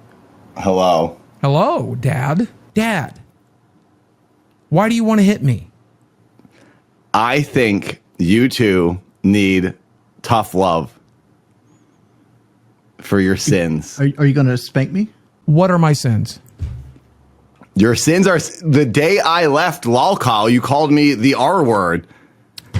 Hello. Hello, Dad. Dad. Why do you want to hit me? I think you two need tough love for your sins. Are you going to spank me? What are my sins? Your sins are the day I left LOLCAL, you called me the R word.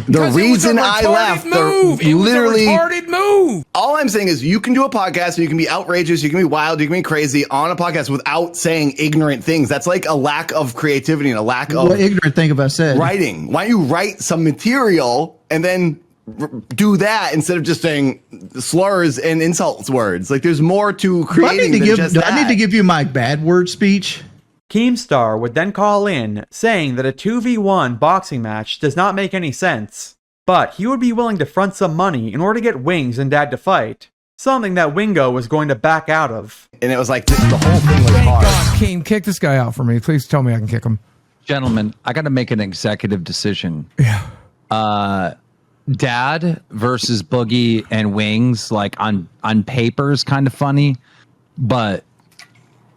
Because reason it was a I retarded left, move. It literally, was a retarded move. all I'm saying is you can do a podcast, you can be outrageous, you can be wild, you can be crazy on a podcast without saying ignorant things. That's like a lack of creativity and a lack of what ignorant thing have I said? writing. Why don't you write some material and then do that instead of just saying slurs and insults words? Like there's more to creating than just that. I need to give you my bad word speech. Keemstar would then call in, saying that a 2v1 boxing match does not make any sense, but he would be willing to front some money in order to get Wings and Dad to fight, something that Wingo was going to back out of. And it was like the whole thing was hard. God, Keem, kick this guy out for me. Please tell me I can kick him. Gentlemen, I got to make an executive decision. Yeah. Dad versus Boogie and Wings, like on paper, is kind of funny, but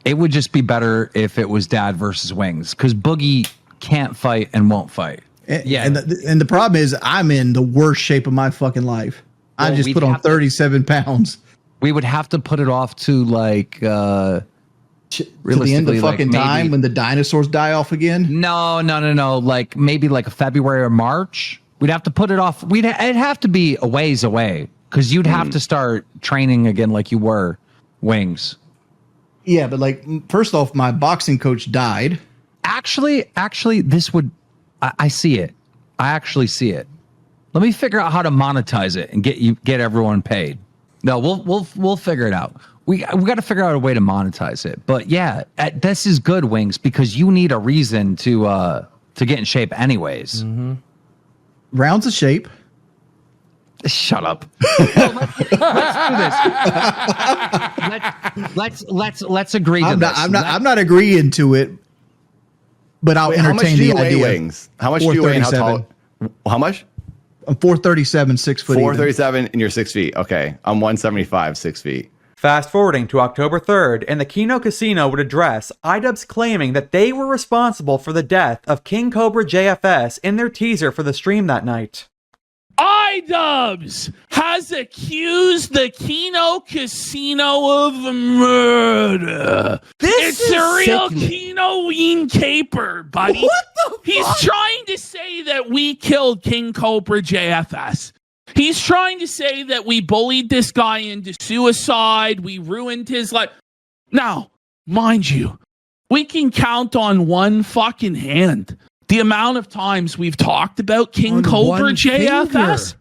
it would just be better if it was Dad versus Wings, because Boogie can't fight and won't fight. And the problem is I'm in the worst shape of my fucking life. I just put on 37 pounds. We would have to put it off to like to the end of fucking time when the dinosaurs die off again. No. Like maybe like a February or March. We'd have to put it off. It'd have to be a ways away because you'd have to start training again like you were, Wings. Yeah, but like first off, my boxing coach died. Actually, this would. I see it. I actually see it. Let me figure out how to monetize it and get everyone paid. No, we'll figure it out. We got to figure out a way to monetize it. But yeah, this is good, Wings, because you need a reason to get in shape anyways. Mm-hmm. Rounds of shape. Shut up. Let's agree to this. I'm not agreeing to it, but I'll entertain the idea. Wings? How much do you weigh? And how tall? How much? I'm 437, 6 foot. 437, and you're 6 feet. Okay, I'm 175, 6 feet. Fast forwarding to October 3rd, and the Kino Casino would address Idubbbz claiming that they were responsible for the death of KingcobraJFS in their teaser for the stream that night. Idubbbz has accused the Kino Casino of murder. It's a real Kino Ween caper, buddy. What the fuck? He's trying to say that we killed KingcobraJFS. He's trying to say that we bullied this guy into suicide. We ruined his life. Now, mind you, we can count on one fucking hand the amount of times we've talked about KingcobraJFS.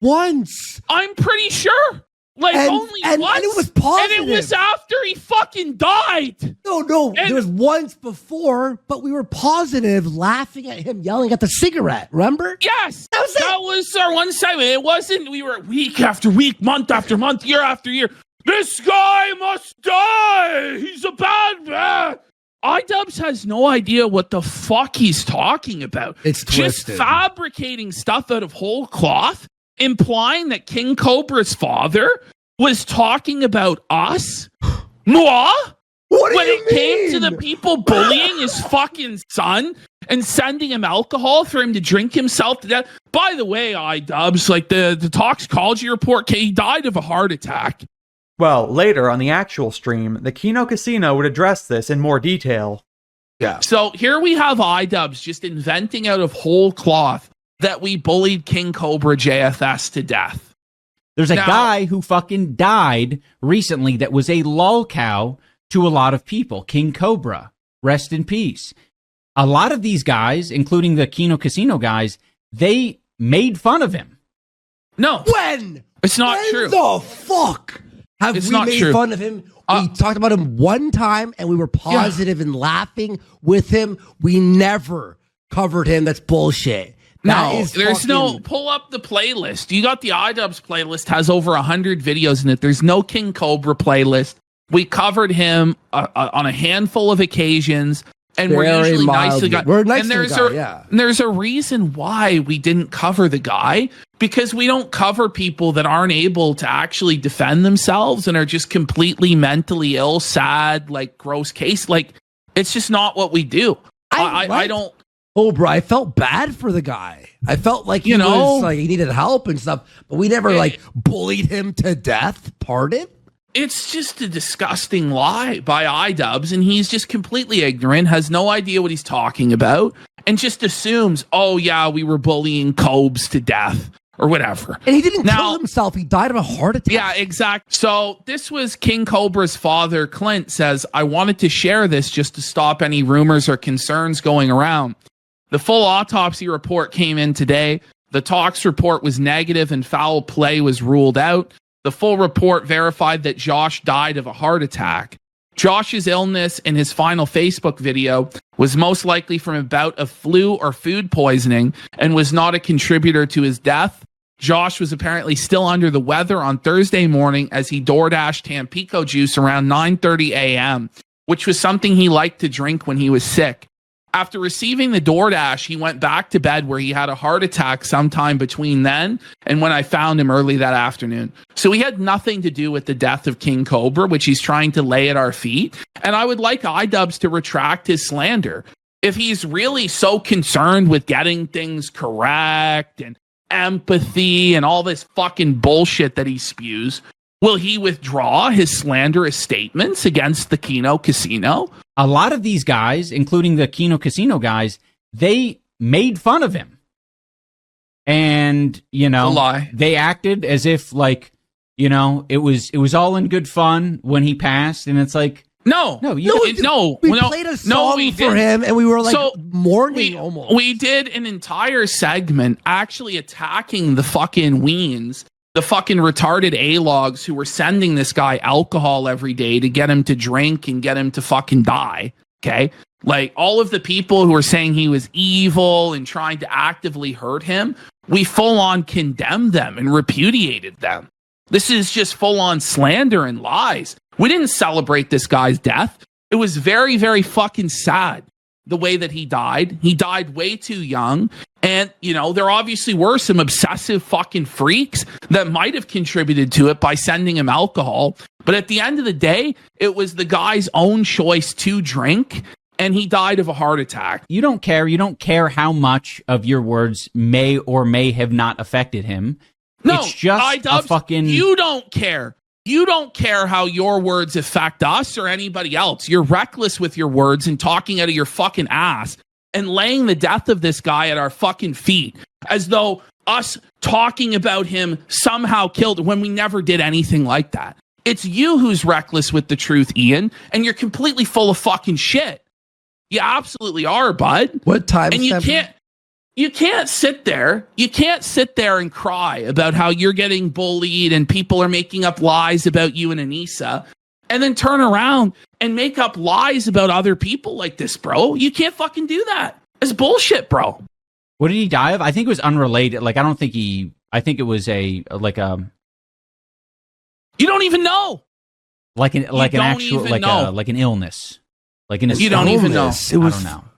Once. I'm pretty sure. Like, only once. And it was positive. And it was after he fucking died. No. There was once before, but we were positive, laughing at him, yelling at the cigarette. Remember? Yes. That was our one segment. It wasn't, we were week after week, month after month, year after year. This guy must die. He's a bad man. Idubbbz has no idea what the fuck he's talking about. It's twisted. Just fabricating stuff out of whole cloth, implying that King Cobra's father was talking about us. Moi? When it came to the people bullying his fucking son and sending him alcohol for him to drink himself to death. By the way, Idubbbz, like the toxicology report, he died of a heart attack. Well, later on the actual stream, the Kino Casino would address this in more detail. Yeah. So here we have Idubbbz just inventing out of whole cloth that we bullied KingcobraJFS to death. There's a guy who fucking died recently that was a lolcow to a lot of people. King Cobra, rest in peace. A lot of these guys, including the Kino Casino guys, they made fun of him. No. When? It's not true. The fuck? Have It's we not made true. fun of him? We talked about him one time and we were positive and laughing with him. We never covered him. That's bullshit. No, there's no, pull up the playlist. You got the Idubbbz playlist, has over 100 videos in it. There's no King Cobra playlist. We covered him on a handful of occasions. And we're usually nice to the guy. We're nice and to there's the guy, and there's a reason why we didn't cover the guy, because we don't cover people that aren't able to actually defend themselves and are just completely mentally ill, sad, like gross case. Like, it's just not what we do. I don't. Oh, bro, I felt bad for the guy. I felt like he was like he needed help and stuff, but we never like bullied him to death. Pardon? It's just a disgusting lie by Idubbbz, and he's just completely ignorant, has no idea what he's talking about, and just assumes, oh yeah, we were bullying Cobes to death or whatever. And he didn't kill himself. He died of a heart attack. Yeah, exactly. So this was King Cobra's father, Clint, says, I wanted to share this just to stop any rumors or concerns going around. The full autopsy report came in today. The tox report was negative and foul play was ruled out. The full report verified that Josh died of a heart attack. Josh's illness in his final Facebook video was most likely from a bout of flu or food poisoning and was not a contributor to his death. Josh was apparently still under the weather on Thursday morning as he DoorDashed Tampico juice around 9:30 a.m., which was something he liked to drink when he was sick. After receiving the DoorDash, he went back to bed where he had a heart attack sometime between then and when I found him early that afternoon. So he had nothing to do with the death of King Cobra, which he's trying to lay at our feet. And I would like Idubbbz to retract his slander. If he's really so concerned with getting things correct and empathy and all this fucking bullshit that he spews, will he withdraw his slanderous statements against the Kino Casino? A lot of these guys, including the Kino Casino guys, they made fun of him. And, you know, they acted as if, like, you know, it was all in good fun when he passed. And it's like, We played a song for him, and we were like mourning almost. We did an entire segment actually attacking the fucking Weens, the fucking retarded A-logs who were sending this guy alcohol every day to get him to drink and get him to fucking die. Okay? Like, all of the people who were saying he was evil and trying to actively hurt him, we full on condemned them and repudiated them. This is just full on slander and lies. We didn't celebrate this guy's death. It was very, very fucking sad the way that he died. He died way too young. And, you know, there obviously were some obsessive fucking freaks that might have contributed to it by sending him alcohol. But at the end of the day, it was the guy's own choice to drink, and he died of a heart attack. You don't care. You don't care how much of your words may or may have not affected him. No, it's just a fucking... You don't care. You don't care how your words affect us or anybody else. You're reckless with your words and talking out of your fucking ass and laying the death of this guy at our fucking feet as though us talking about him somehow killed when we never did anything like that. It's you who's reckless with the truth, Ian, and you're completely full of fucking shit. You absolutely are, bud. What time? And you can't sit there. You can't sit there and cry about how you're getting bullied and people are making up lies about you and Anisa, and then turn around and make up lies about other people like this, bro. You can't fucking do that. It's bullshit, bro. What did he die of? I think it was unrelated. Like, I think it was you don't even know. Like an illness. Like an you don't even know.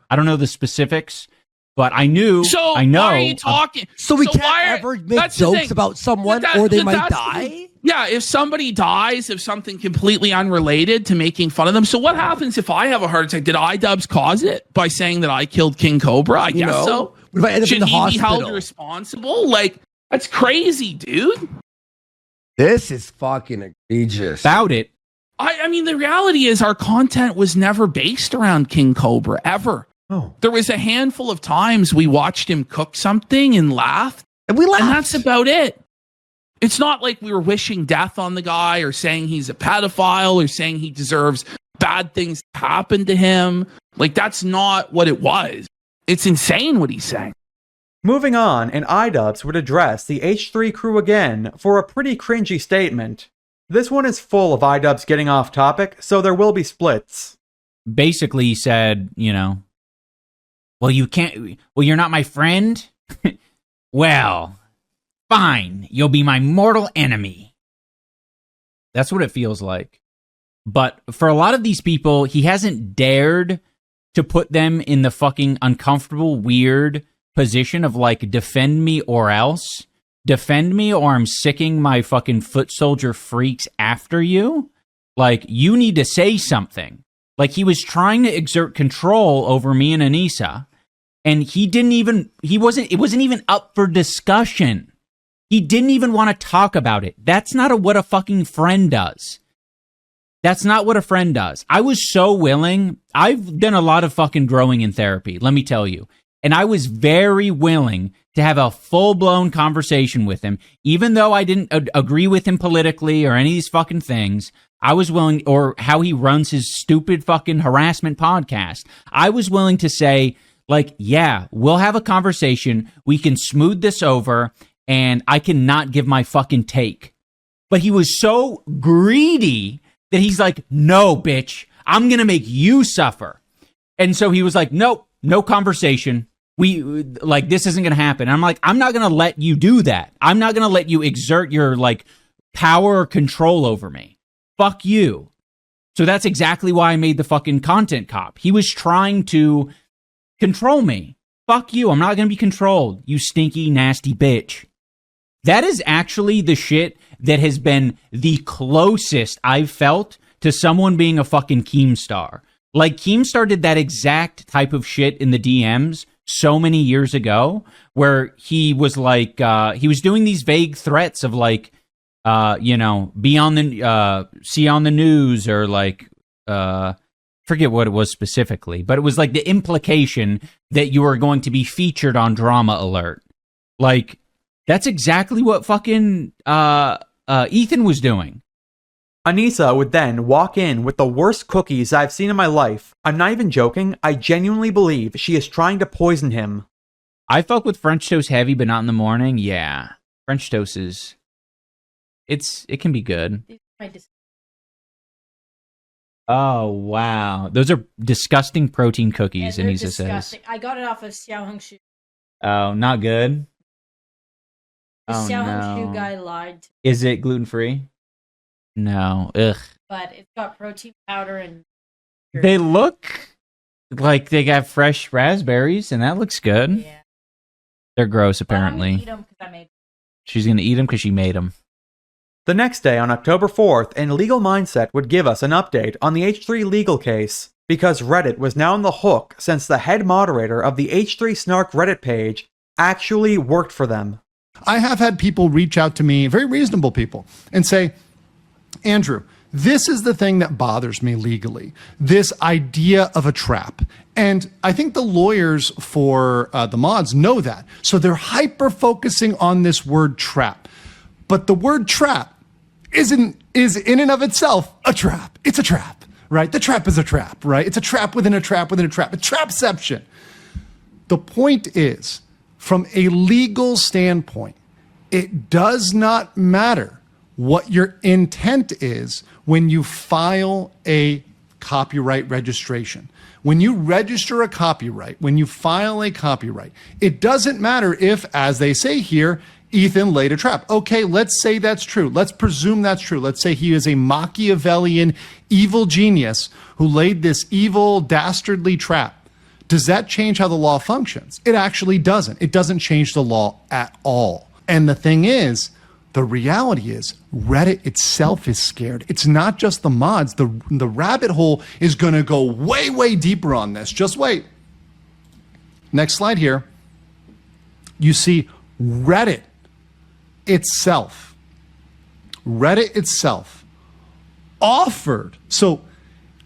I don't know the specifics. But I know. Why are you talking? So we can't ever make jokes about someone or they might die? Yeah, if somebody dies of something completely unrelated to making fun of them. So what happens if I have a heart attack? Did Idubbbz cause it by saying that I killed King Cobra? I guess so. What if I end up in the hospital? Should he be held responsible? Like, that's crazy, dude. This is fucking egregious. About it. I mean, the reality is our content was never based around King Cobra, ever. Oh. There was a handful of times we watched him cook something and laughed. And we laughed. And that's about it. It's not like we were wishing death on the guy or saying he's a pedophile or saying he deserves bad things to happen to him. Like, that's not what it was. It's insane what he's saying. Moving on, and Idubbbz would address the H3 crew again for a pretty cringy statement. This one is full of Idubbbz getting off topic, so there will be splits. Basically, he said, you know, well, you're not my friend? Well, fine, you'll be my mortal enemy. That's what it feels like. But for a lot of these people, he hasn't dared to put them in the fucking uncomfortable, weird position of, like, defend me or else. Defend me or I'm sicking my fucking foot soldier freaks after you. Like, you need to say something. Like, he was trying to exert control over me and Anisa, and it wasn't even up for discussion. He didn't even want to talk about it. That's not what a fucking friend does. That's not what a friend does. I was so willing. I've done a lot of fucking growing in therapy, let me tell you. And I was very willing to have a full-blown conversation with him, even though I didn't agree with him politically or any of these fucking things. I was willing, or how he runs his stupid fucking harassment podcast. I was willing to say, like, yeah, we'll have a conversation. We can smooth this over, and I cannot give my fucking take. But he was so greedy that he's like, no, bitch, I'm going to make you suffer. And so he was like, nope, no conversation. This isn't going to happen. And I'm like, I'm not going to let you do that. I'm not going to let you exert your, like, power or control over me. Fuck you. So that's exactly why I made the fucking content cop. He was trying to control me. Fuck you. I'm not going to be controlled, you stinky, nasty bitch. That is actually the shit that has been the closest I've felt to someone being a fucking Keemstar. Like, Keemstar did that exact type of shit in the DMs so many years ago, where he was like, he was doing these vague threats of like, be on the, see on the news, or like, forget what it was specifically, but it was like the implication that you were going to be featured on Drama Alert. Like, that's exactly what fucking, Ethan was doing. Anisa would then walk in with the worst cookies I've seen in my life. I'm not even joking. I genuinely believe she is trying to poison him. I fuck with French toast heavy, but not in the morning. Yeah. French toast is... It can be good. Oh, wow. Those are disgusting protein cookies, Anisa says. I got it off of Xiaohongshu. Oh, not good? The Xiaohongshu guy lied to me. Is it gluten-free? No. Ugh. But it's got protein powder and... They look like they got fresh raspberries, and that looks good. Yeah. They're gross, apparently. I'm gonna eat them 'cause I made them. She's going to eat them because she made them. The next day, on October 4th, an Legal Mindset would give us an update on the H3 legal case, because Reddit was now on the hook since the head moderator of the H3 Snark Reddit page actually worked for them. I have had people reach out to me, very reasonable people, and say, Andrew, this is the thing that bothers me legally, this idea of a trap. And I think the lawyers for the mods know that. So they're hyper-focusing on this word trap. But the word trap is in and of itself a trap. It's a trap, right? The trap is a trap, right? It's a trap within a trap within a trap. It's trapception. The point is, from a legal standpoint, it does not matter what your intent is when you file a copyright registration. When you register a copyright, when you file a copyright, it doesn't matter if, as they say here, Ethan laid a trap. Okay, let's say that's true. Let's presume that's true. Let's say he is a Machiavellian evil genius who laid this evil, dastardly trap. Does that change how the law functions? It actually doesn't. It doesn't change the law at all. And the thing is, the reality is, Reddit itself is scared. It's not just the mods. The rabbit hole is going to go way, way deeper on this. Just wait. Next slide here. You see Reddit itself. Reddit itself offered. So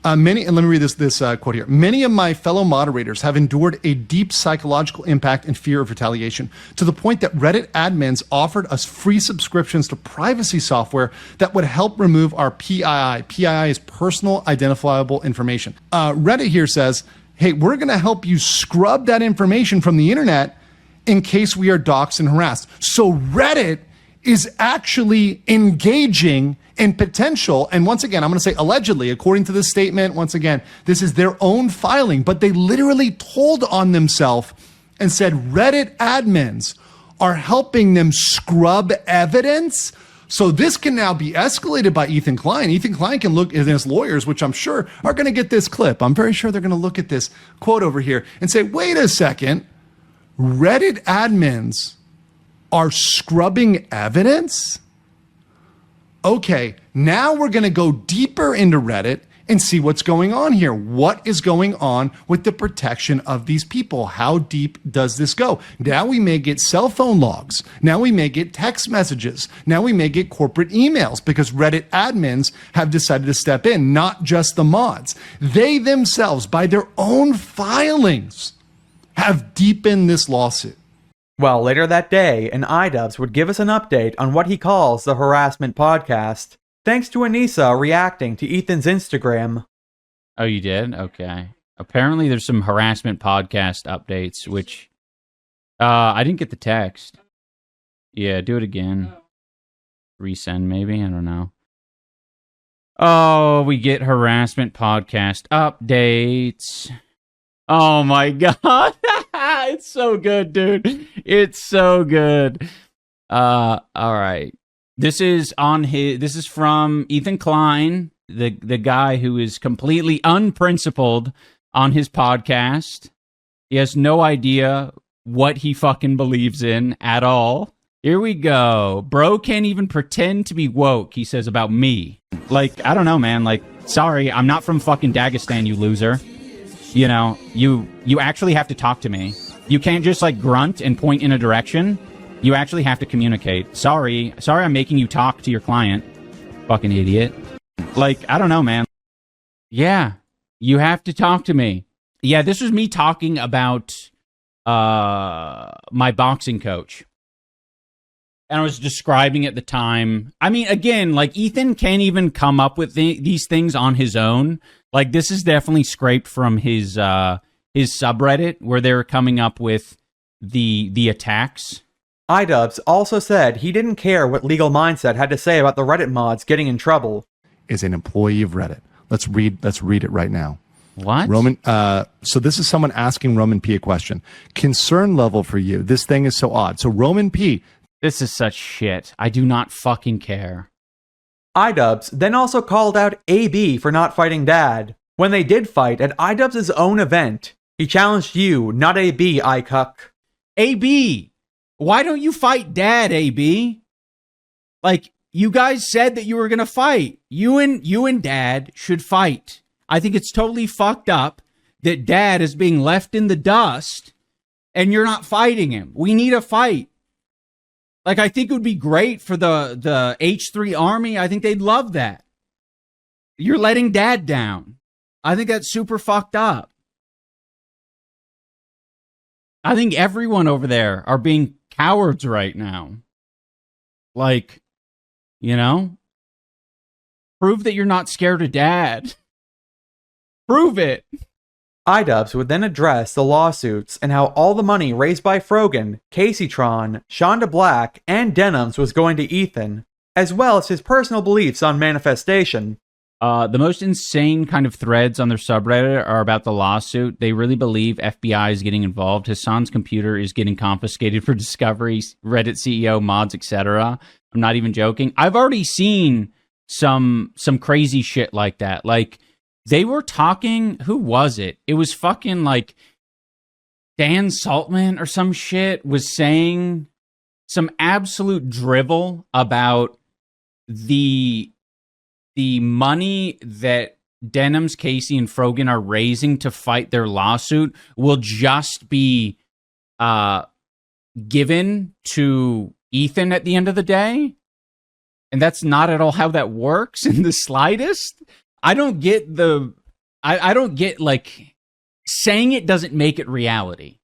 many, and let me read this quote here. Many of my fellow moderators have endured a deep psychological impact and fear of retaliation, to the point that Reddit admins offered us free subscriptions to privacy software that would help remove our PII. PII is personal identifiable information. Reddit here says, hey, we're going to help you scrub that information from the internet in case we are doxxed and harassed. So Reddit is actually engaging in potential, and once again, I'm going to say allegedly, according to this statement, once again, this is their own filing, but they literally told on themselves and said Reddit admins are helping them scrub evidence. So this can now be escalated by Ethan Klein. Ethan Klein can look at his lawyers, which I'm sure are going to get this clip. I'm very sure they're going to look at this quote over here and say, wait a second, Reddit admins are scrubbing evidence? Okay, now we're going to go deeper into Reddit and see what's going on here. What is going on with the protection of these people? How deep does this go? Now we may get cell phone logs. Now we may get text messages. Now we may get corporate emails because Reddit admins have decided to step in, not just the mods. They themselves, by their own filings, have deepened this lawsuit. Well, later that day, an Idubbbz would give us an update on what he calls the harassment podcast, thanks to Anisa reacting to Ethan's Instagram. Oh, you did? Okay. Apparently there's some harassment podcast updates, which I didn't get the text. Yeah, do it again. Resend, maybe? I don't know. Oh, we get harassment podcast updates. Oh my god. It's so good, dude. It's so good. All right. This is from Ethan Klein, the guy who is completely unprincipled on his podcast. He has no idea what he fucking believes in at all. Here we go. Bro can't even pretend to be woke, he says about me. Like, I don't know, man. Like, sorry, I'm not from fucking Dagestan, you loser. You know, you actually have to talk to me. You can't just, like, grunt and point in a direction. You actually have to communicate. Sorry, I'm making you talk to your client. Fucking idiot. Like, I don't know, man. Yeah, you have to talk to me. Yeah, this was me talking about my boxing coach. And I was describing at the time. I mean, again, like, Ethan can't even come up with these things on his own. Like, this is definitely scraped from his subreddit where they're coming up with the attacks. Idubbbz also said he didn't care what Legal Mindset had to say about the Reddit mods getting in trouble. Is an employee of Reddit. Let's read it right now. What? Roman, so this is someone asking Roman P a question. Concern level for you. This thing is so odd. So Roman P. This is such shit. I do not fucking care. Idubbbz then also called out AB for not fighting Dad. When they did fight at Idubbbz's own event, he challenged you, not AB, iCuck. AB! Why don't you fight Dad, AB? Like, you guys said that you were gonna fight. You and Dad should fight. I think it's totally fucked up that Dad is being left in the dust and you're not fighting him. We need a fight. Like, I think it would be great for the H3 army. I think they'd love that. You're letting Dad down. I think that's super fucked up. I think everyone over there are being cowards right now. Like, you know? Prove that you're not scared of Dad. Prove it. Idubbbz would then address the lawsuits and how all the money raised by Frogan, Caseytron, Shonda Black, and Denims was going to Ethan, as well as his personal beliefs on manifestation. The most insane kind of threads on their subreddit are about the lawsuit. They really believe FBI is getting involved. Hassan's computer is getting confiscated for discovery, Reddit CEO, mods, etc. I'm not even joking. I've already seen some crazy shit like that. Like, they were talking, who was it? It was fucking like Dan Saltman or some shit was saying some absolute drivel about the money that Denims, Casey, and Frogan are raising to fight their lawsuit will just be given to Ethan at the end of the day. And that's not at all how that works in the slightest. I don't get I don't get, like, saying it doesn't make it reality.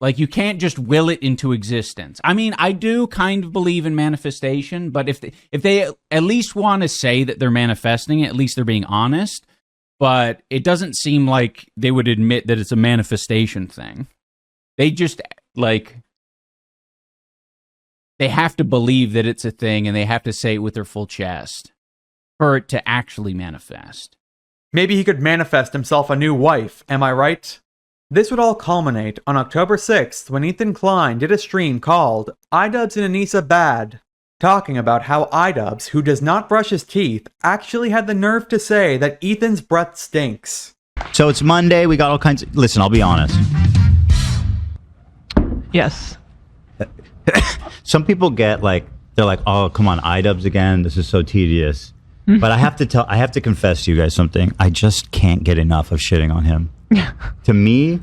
Like, you can't just will it into existence. I mean, I do kind of believe in manifestation, but if they at least want to say that they're manifesting it, at least they're being honest. But it doesn't seem like they would admit that it's a manifestation thing. They just, like, they have to believe that it's a thing, and they have to say it with their full chest for it to actually manifest. Maybe he could manifest himself a new wife, am I right? This would all culminate on October 6th when Ethan Klein did a stream called Idubbbz and Anisa Bad, talking about how Idubbbz, who does not brush his teeth, actually had the nerve to say that Ethan's breath stinks. So it's Monday, we got all kinds of... Listen, I'll be honest. Yes. Some people get like, they're like, oh, come on, Idubbbz again. This is so tedious. But I have to confess to you guys something. I just can't get enough of shitting on him. To me,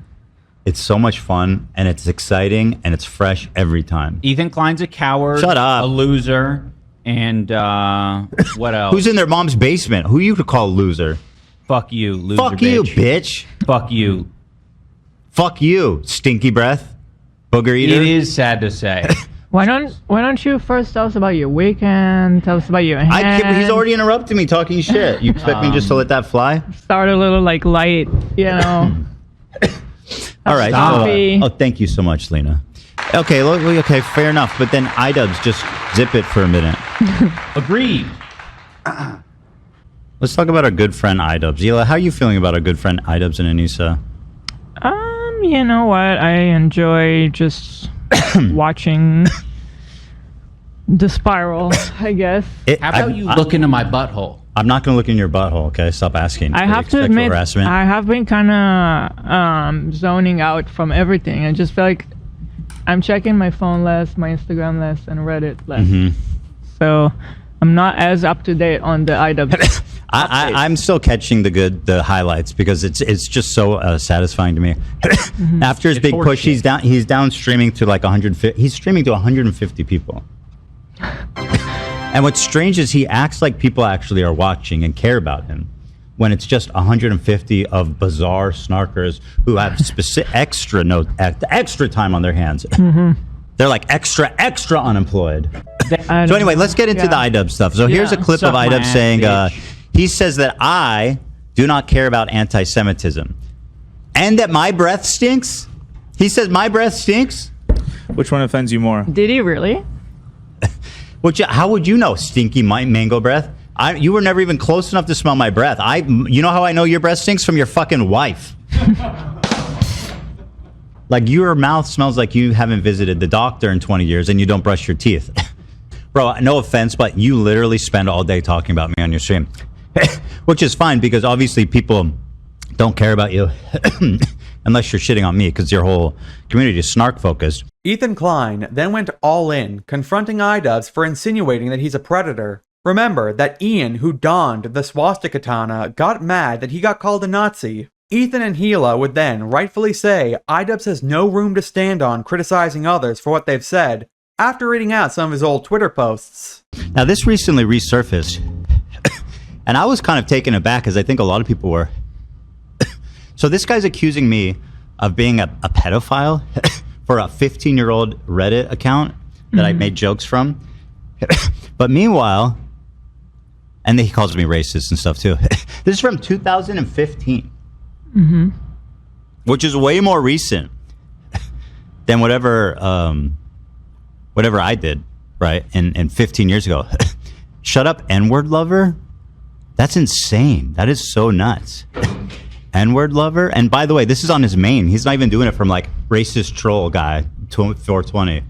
it's so much fun, and it's exciting, and it's fresh every time. Ethan Klein's a coward. Shut up. A loser. And what else? Who's in their mom's basement? Who you could call a loser? Fuck you, loser Fuck you, bitch. Fuck you. Fuck you, stinky breath. Booger eater. It is sad to say. Why don't you first tell us about your weekend? Tell us about your hand. He's already interrupted me talking shit. You expect me just to let that fly? Start a little like light, you know. All right. Coffee. Oh, thank you so much, Lena. Okay, okay, fair enough. But then Idubbbz, just zip it for a minute. Agreed. Let's talk about our good friend Idubbbz. Hila, how are you feeling about our good friend Idubbbz and Anisa? You know what? I enjoy just watching the spiral, I guess. How about you look into my butthole? I'm not going to look in your butthole, okay? Stop asking. I have to admit, harassment. I have been kind of zoning out from everything. I just feel like I'm checking my phone less, my Instagram less, and Reddit less. Mm-hmm. So I'm not as up to date on the Idubbbz. I'm still catching the highlights because it's just so satisfying to me. After his big push, he's down streaming to like 150. He's streaming to 150 people. And what's strange is he acts like people actually are watching and care about him, when it's just 150 of bizarre snarkers who have extra time on their hands. Mm-hmm. They're like extra unemployed. So anyway, let's get into the Idubbbz stuff. So here's a clip of Idubbbz saying, he says that I do not care about anti-Semitism and that my breath stinks. He says my breath stinks. Which one offends you more? Did he really? How would you know, stinky mango breath? You were never even close enough to smell my breath. You know how I know your breath stinks? From your fucking wife. Like, your mouth smells like you haven't visited the doctor in 20 years and you don't brush your teeth. Bro, no offense, but you literally spend all day talking about me on your stream. Which is fine, because obviously people don't care about you unless you're shitting on me, because your whole community is snark focused. Ethan Klein then went all in, confronting Idubbbz for insinuating that he's a predator. Remember that Ian, who donned the swastika katana, got mad that he got called a Nazi. Ethan and Hila would then rightfully say Idubbbz has no room to stand on criticizing others for what they've said, after reading out some of his old Twitter posts. Now, this recently resurfaced, and I was kind of taken aback, as I think a lot of people were. So this guy's accusing me of being a pedophile for a 15-year-old Reddit account that I made jokes from. But meanwhile, and then he calls me racist and stuff too. This is from 2015, which is way more recent than whatever I did, right? And 15 years ago. Shut up, N-word lover. That's insane. That is so nuts. N-word lover. And by the way, this is on his main. He's not even doing it from like racist troll guy 420.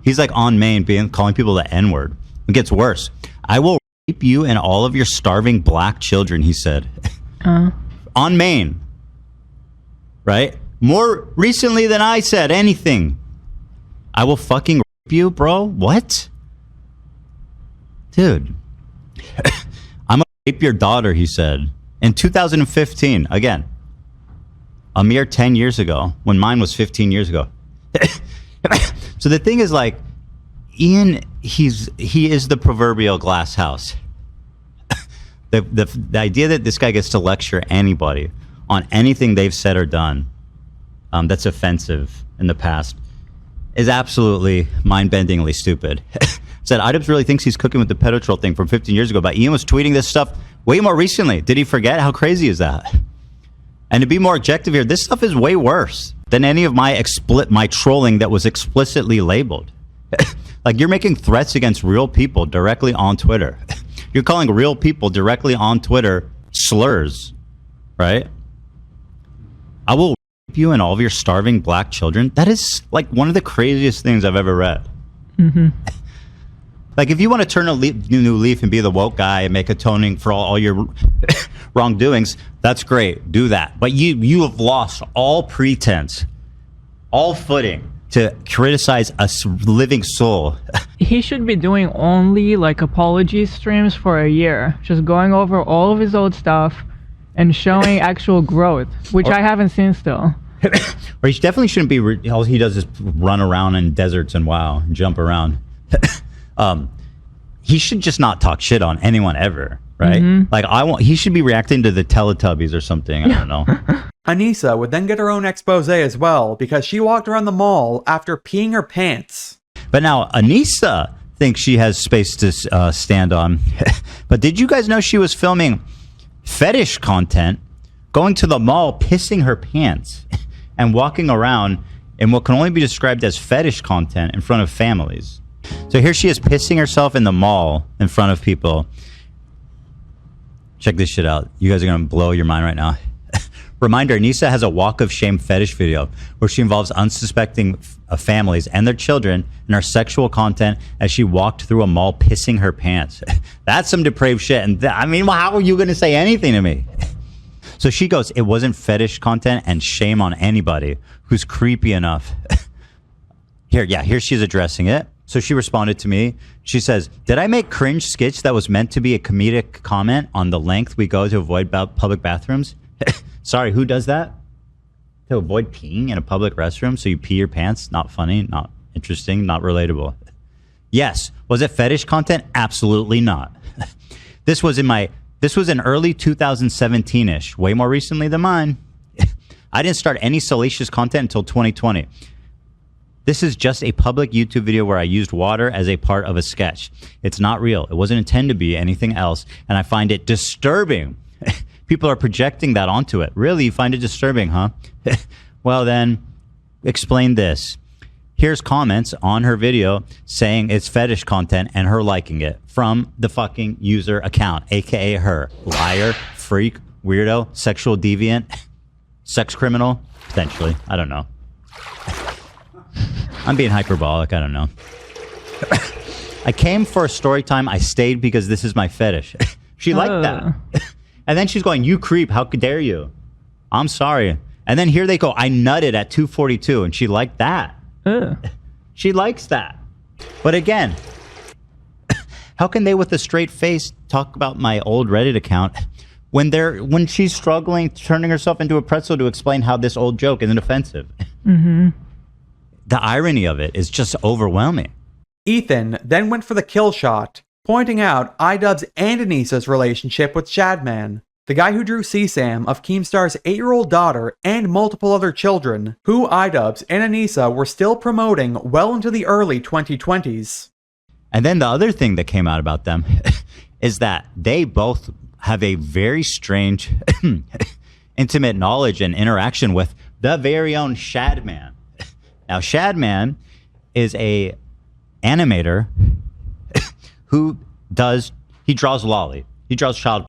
He's like on main, calling people the N-word. It gets worse. I will rape you and all of your starving black children, he said. On main. Right? More recently than I said anything. I will fucking rape you, bro. What? Dude. I'm gonna rape your daughter, he said. In 2015, again. A mere 10 years ago, when mine was 15 years ago. So the thing is, like, Ian, he is the proverbial glass house. The idea that this guy gets to lecture anybody on anything they've said or done that's offensive in the past is absolutely mind-bendingly stupid. Said Idubbbz really thinks he's cooking with the pedo troll thing from 15 years ago, but Ian was tweeting this stuff way more recently. Did he forget? How crazy is that? And to be more objective here, this stuff is way worse than any of my trolling that was explicitly labeled. Like, you're making threats against real people directly on Twitter. You're calling real people directly on Twitter slurs, right? I will rape you and all of your starving black children. That is like one of the craziest things I've ever read. Like, if you want to turn a new leaf and be the woke guy and make atoning for all your wrongdoings, that's great. Do that. But you have lost all pretense, all footing to criticize a living soul. He should be doing only like apology streams for a year, just going over all of his old stuff and showing actual growth, which I haven't seen still. Or he definitely shouldn't be. All he does is run around in deserts and jump around. he should just not talk shit on anyone ever, right? Like he should be reacting to the Teletubbies or something. I don't know. Anisa would then get her own expose as well because she walked around the mall after peeing her pants. But now Anisa thinks she has space to stand on. But did you guys know she was filming fetish content, going to the mall, pissing her pants, and walking around in what can only be described as fetish content in front of families? So here she is pissing herself in the mall in front of people. Check this shit out. You guys are going to blow your mind right now. Reminder, Anisa has a walk of shame fetish video where she involves unsuspecting families and their children in her sexual content as she walked through a mall pissing her pants. That's some depraved shit. And I mean, how are you going to say anything to me? So she goes, it wasn't fetish content, and shame on anybody who's creepy enough. Here she's addressing it. So she responded to me. She says, did I make cringe sketch that was meant to be a comedic comment on the length we go to avoid public bathrooms? Sorry, who does that? To avoid peeing in a public restroom so you pee your pants? Not funny, not interesting, not relatable. Yes. Was it fetish content? Absolutely not. This was in early 2017-ish, way more recently than mine. I didn't start any salacious content until 2020. This is just a public YouTube video where I used water as a part of a sketch. It's not real. It wasn't intended to be anything else, and I find it disturbing. People are projecting that onto it. Really? You find it disturbing, huh? Well, then, explain this. Here's comments on her video saying it's fetish content and her liking it from the fucking user account, aka her. Liar, freak, weirdo, sexual deviant, sex criminal, potentially. I don't know. I'm being hyperbolic. I don't know. I came for a story time. I stayed because this is my fetish. She liked that. And then she's going, you creep, how dare you? I'm sorry. And then here they go, I nutted at 2:42, and she liked that. She likes that. But again, how can they with a straight face talk about my old Reddit account when she's struggling, turning herself into a pretzel to explain how this old joke isn't offensive? The irony of it is just overwhelming. Ethan then went for the kill shot, pointing out Idubbbz and Anisa's relationship with Shadman, the guy who drew CSAM of Keemstar's 8-year-old daughter and multiple other children, who Idubbbz and Anisa were still promoting well into the early 2020s. And then the other thing that came out about them is that they both have a very strange, intimate knowledge and interaction with the very own Shadman. Now, Shadman is a animator who draws lolly. He draws child.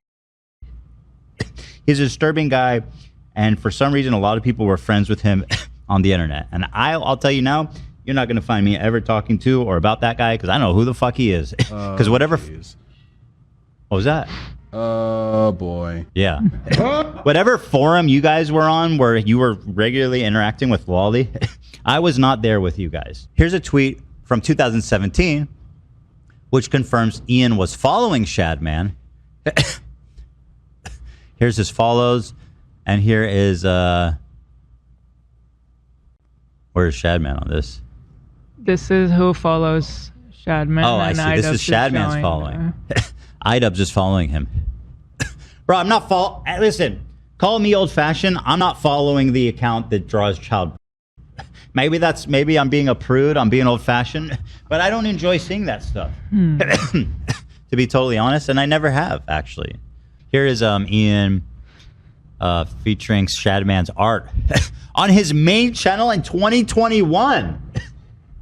He's a disturbing guy, and for some reason, a lot of people were friends with him on the internet. And I'll tell you now, you're not going to find me ever talking to or about that guy because I know who the fuck he is. Because whatever. What was that? Oh, boy. Yeah. Whatever forum you guys were on where you were regularly interacting with Lolly, I was not there with you guys. Here's a tweet from 2017, which confirms Ian was following Shadman. Here's his follows, and here is where's Shadman on this? This is who follows Shadman. Oh, I see. This is Shadman's following. Idubbbz is following him. Bro, I'm not listen, call me old-fashioned. I'm not following the account that draws child. Maybe I'm being a prude. I'm being old-fashioned, but I don't enjoy seeing that stuff. To be totally honest, and I never have actually. Here is Ian featuring Shadman's art on his main channel in 2021.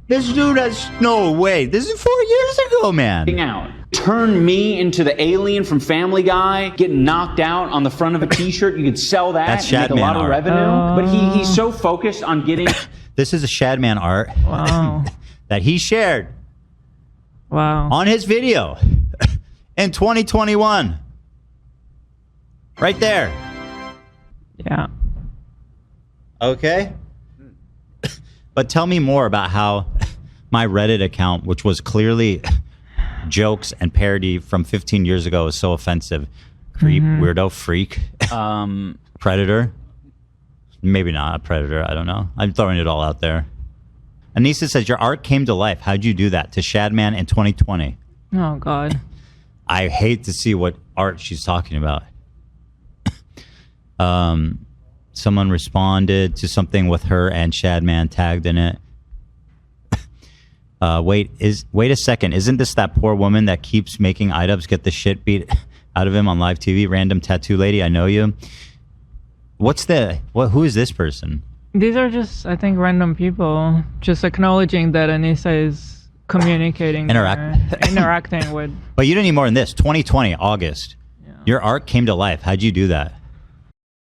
This dude has no way. This is 4 years ago, man. Out. Turn me into the alien from Family Guy, getting knocked out on the front of a T-shirt. You could sell that That's and make a lot of art. revenue. But he's so focused on getting. This is a Shadman art. Wow. That he shared. Wow. On his video in 2021. Right there. Yeah. Okay. But tell me more about how my Reddit account, which was clearly jokes and parody from 15 years ago, is so offensive. Creep, weirdo, freak, predator. Maybe not a predator. I don't know. I'm throwing it all out there. Anisa says, your art came to life. How'd you do that? To Shadman in 2020. Oh God. I hate to see what art she's talking about. Someone responded to something with her and Shadman tagged in it. Wait a second. Isn't this that poor woman that keeps making Idubbbz get the shit beat out of him on live TV? Random tattoo lady, I know you. Who is this person? These are just, I think, random people just acknowledging that Anisa is communicating, interacting with. But you didn't need more than this. 2020, August. Your art came to life. How'd you do that?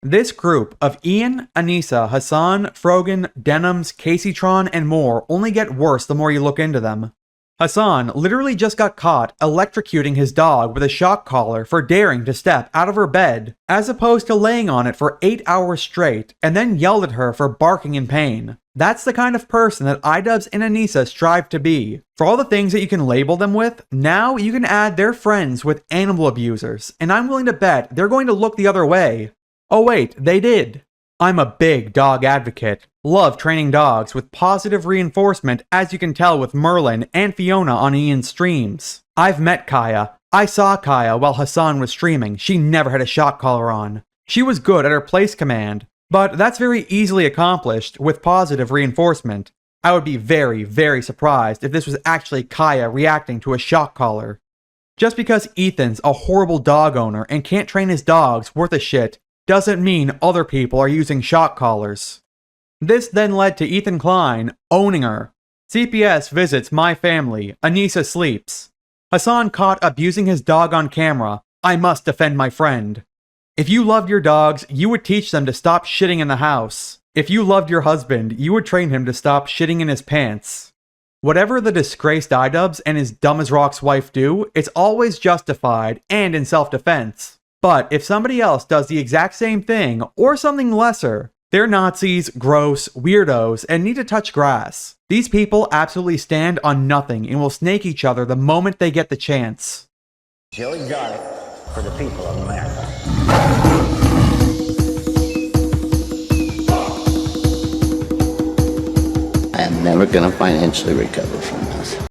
This group of Ian, Anisa, Hassan, Frogan, Denims, Caseytron, and more only get worse the more you look into them. Hassan literally just got caught electrocuting his dog with a shock collar for daring to step out of her bed, as opposed to laying on it for 8 hours straight, and then yelled at her for barking in pain. That's the kind of person that Idubbbz and Anisa strive to be. For all the things that you can label them with, now you can add their friends with animal abusers, and I'm willing to bet they're going to look the other way. Oh wait, they did. I'm a big dog advocate. Love training dogs with positive reinforcement, as you can tell with Merlin and Fiona on Ian's streams. I've met Kaya. I saw Kaya while Hassan was streaming. She never had a shock collar on. She was good at her place command, but that's very easily accomplished with positive reinforcement. I would be very, very surprised if this was actually Kaya reacting to a shock collar. Just because Ethan's a horrible dog owner and can't train his dogs worth a shit doesn't mean other people are using shock collars. This then led to Ethan Klein owning her. CPS visits my family. Anisa sleeps. Hassan caught abusing his dog on camera. I must defend my friend. If you loved your dogs, you would teach them to stop shitting in the house. If you loved your husband, you would train him to stop shitting in his pants. Whatever the disgraced Idubbbz and his dumb as rocks wife do, it's always justified and in self-defense. But if somebody else does the exact same thing, or something lesser, they're Nazis, gross, weirdos, and need to touch grass. These people absolutely stand on nothing and will snake each other the moment they get the chance. Joey got it for the people of America. I am never going to financially recover from this.